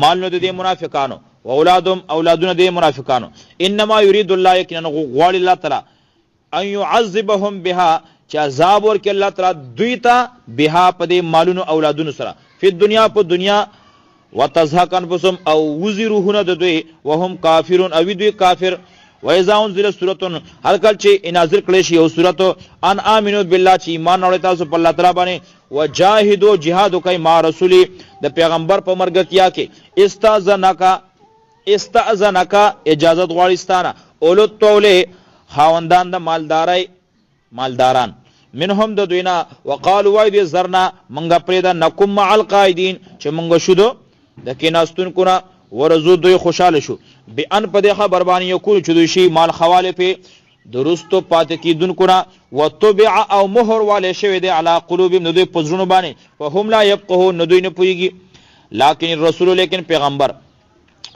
مال نو د منافقانو او اولادهم اولادونه د منافقانو انما يريد الله یقینا غوال الله تعالی ان يعذبهم بها چې عذاب ورکړي الله تعالی دوی ته بها په دې مالونو اولادونو سره په دنیا په دنیا وتزهق انفسهم او وزروهن د دوی وهم کافرون او دوی کافر وإذا أنزلت سورة هر کله چې نازل کړي شي او سورته ان امنو بالله چې ایمان اورئ تاسو په الله تعالی باندې وجاهدوا جهاد کوي ما رسولي د پیغمبر په مرګتیا کې استاذنک اجازت غواړستانه اولو توله خاوندان د مالداران منهم د دوینا وقالوا وای زرنا منګه پرېدا نکم مع القائدین چې منګه شودو د کیناستون کونه ورزو دوی خوشاله شو بان په دې خبر باندې یو کول چې دوی شي مال حواله په درستو پات کی دن کنا وتبع او مهر والے شوی دی علی قلوبهم ندوی پزړونو باندې فهم لا يفقهون ندوی نه پویږي لکن الرسول لیکن پیغمبر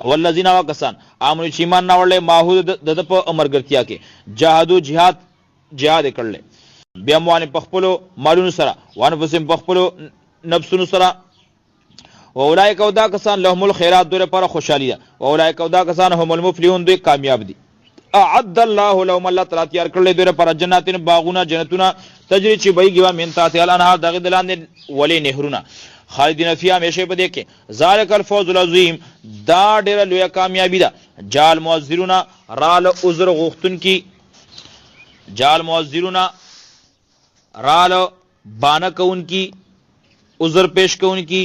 والذین وکسان امر چې ایمان ناوړل ماحود د په امرګرتیا کې جهادو جهاد کړل بیا موانه پخپلو مالونو سره وان فسم پخپلو نفسونو سره اولئک او دا کسان لهم الخيرات دوی پر خوشالي ده اولئک او دا کسان هم المفلحون دوی کامیاب دي اعد الله لهم الله تعالی تیار کړل دوی پر جناتین باغونه جنتونه تجری چې بهږي من تحت الانهار دغه دلاندې ولې نهرونه خالدین فیها همیشه په دې کې ذالک الفوز العظیم دا ډېر لوی کامیابی ده جال معذرون رال عذر غختن کی جال معذرون رال بانه کون کی عذر پیش کون کی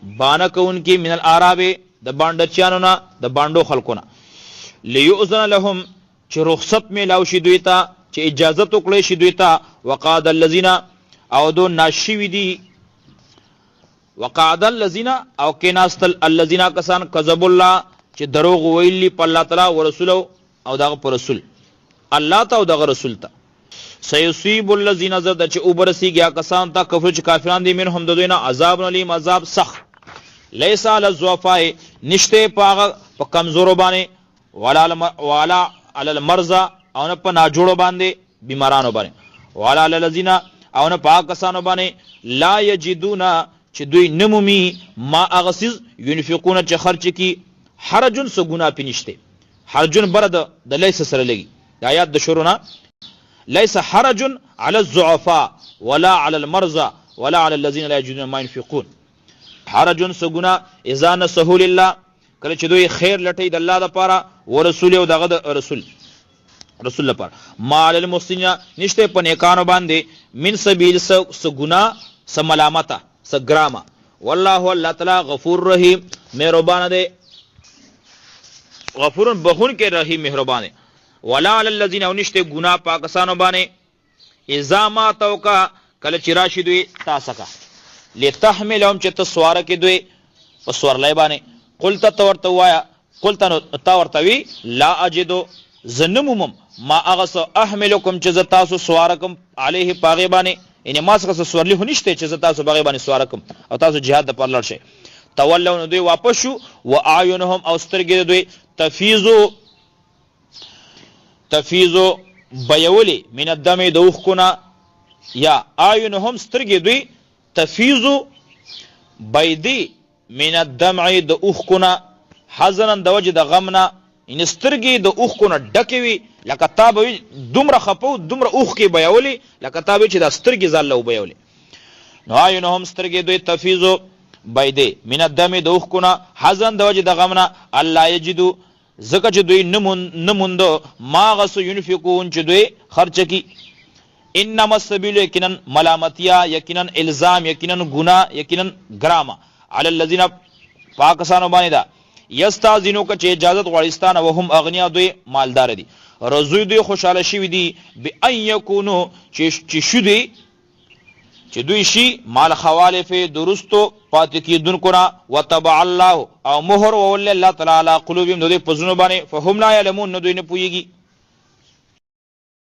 بانه کون کی من الاعراب د باندچانو نه د باندو خلقونه ليؤذن لهم چې رخصت میلاو شي دوی ته چې اجازه وکړي شي دوی ته وقاد الذين او دو ناشوي دي وقاد الذين او کیناستل الذين کسان کذب الله چې دروغ ویلي په الله تعالی او رسول او دغه پر رسول الله ته او دغه رسول ته سيصيب الذين زد چې اوبرسیږي کسان ته کفر چې کافران دي منهم د دوی نه عذاب علیم عذاب سخت ليس على الضعفاء نشته په کمزورو باندې ولا على المرضى او نه په ناجوړو باندې بیمارانو باندې ولا على الذين او نه پاکستانو باندې لا یجدون چې دوی نمومي ما اغسز ينفقون چې خرچ کی حرجن سو ګنا پینشته حرجن برد د لیس سره لګي د آیات د شروعنا ليس حرج على الضعفاء ولا على المرضى ولا على الذين لا يجدون ما ينفقون حرج سو ګنا اذا نسهو لله کله چې دوی خیر لټي د الله لپاره او رسول او دغه رسول لپاره مال المحسنین نشته په نیکانو باندې من سبیل سو ګنا سملامته سګرامه والله الله تعالی غفور رحیم مهربان دی غفور بخون کې رحیم مهربان دی ولا علی الذین نشته ګنا پاکستانو باندې اذا ما توکا کله چې راشي دوی تاسو کا لتحملهم چې تسوار کې دوی په سوارلای باندې قلت تورته وایا قلت تورتوی لا اجدو زنمم ما اغس احملکم چې تاسو سوارکم علیه پاغه باندې ان ما څخه سوارلی هنيشته چې تاسو باغ باندې سوارکم او تاسو jihad د پرلړ شي تولون دوی واپس شو واعینهم او سترګې دوی تفیزو بیولی من الدم دوخ کنا یا اعینهم سترګې دوی تفیزو بيدي من الدمع د اوخ کنا حزنن د وجه د غمنا ان سترګې د اوښکو نه ډکې وي لکه تا به دومره خپو دومره اوښکې بیولې لکه تا به چې دا سترګې ځاله وبیولې. نو عینهم سترګې دوی تفیضو بایدې من الدم د اوښکو نه حزن د وجه د غمنا الله یجدو ځکه چې دوی نه موندو ما غسو ينفقون چې دوی خرچ کی. انما السبيل یقینا ملامتیا یقینا الزام یقینا گناہ یقینا گراما علی الذین پاکستان باندې دا یستاذینو که چې اجازت غوړستان او هم اغنیا دوی مالدار دي رضوی دوی خوشاله شي دي به ان یکونو چې شودي چې دوی شي مال خوالف درستو پات کیدونکو را وتبع الله او مهر ول الله تعالی قلوبهم دوی پزنو باندې فهم لا علمون دوی نه پويږي.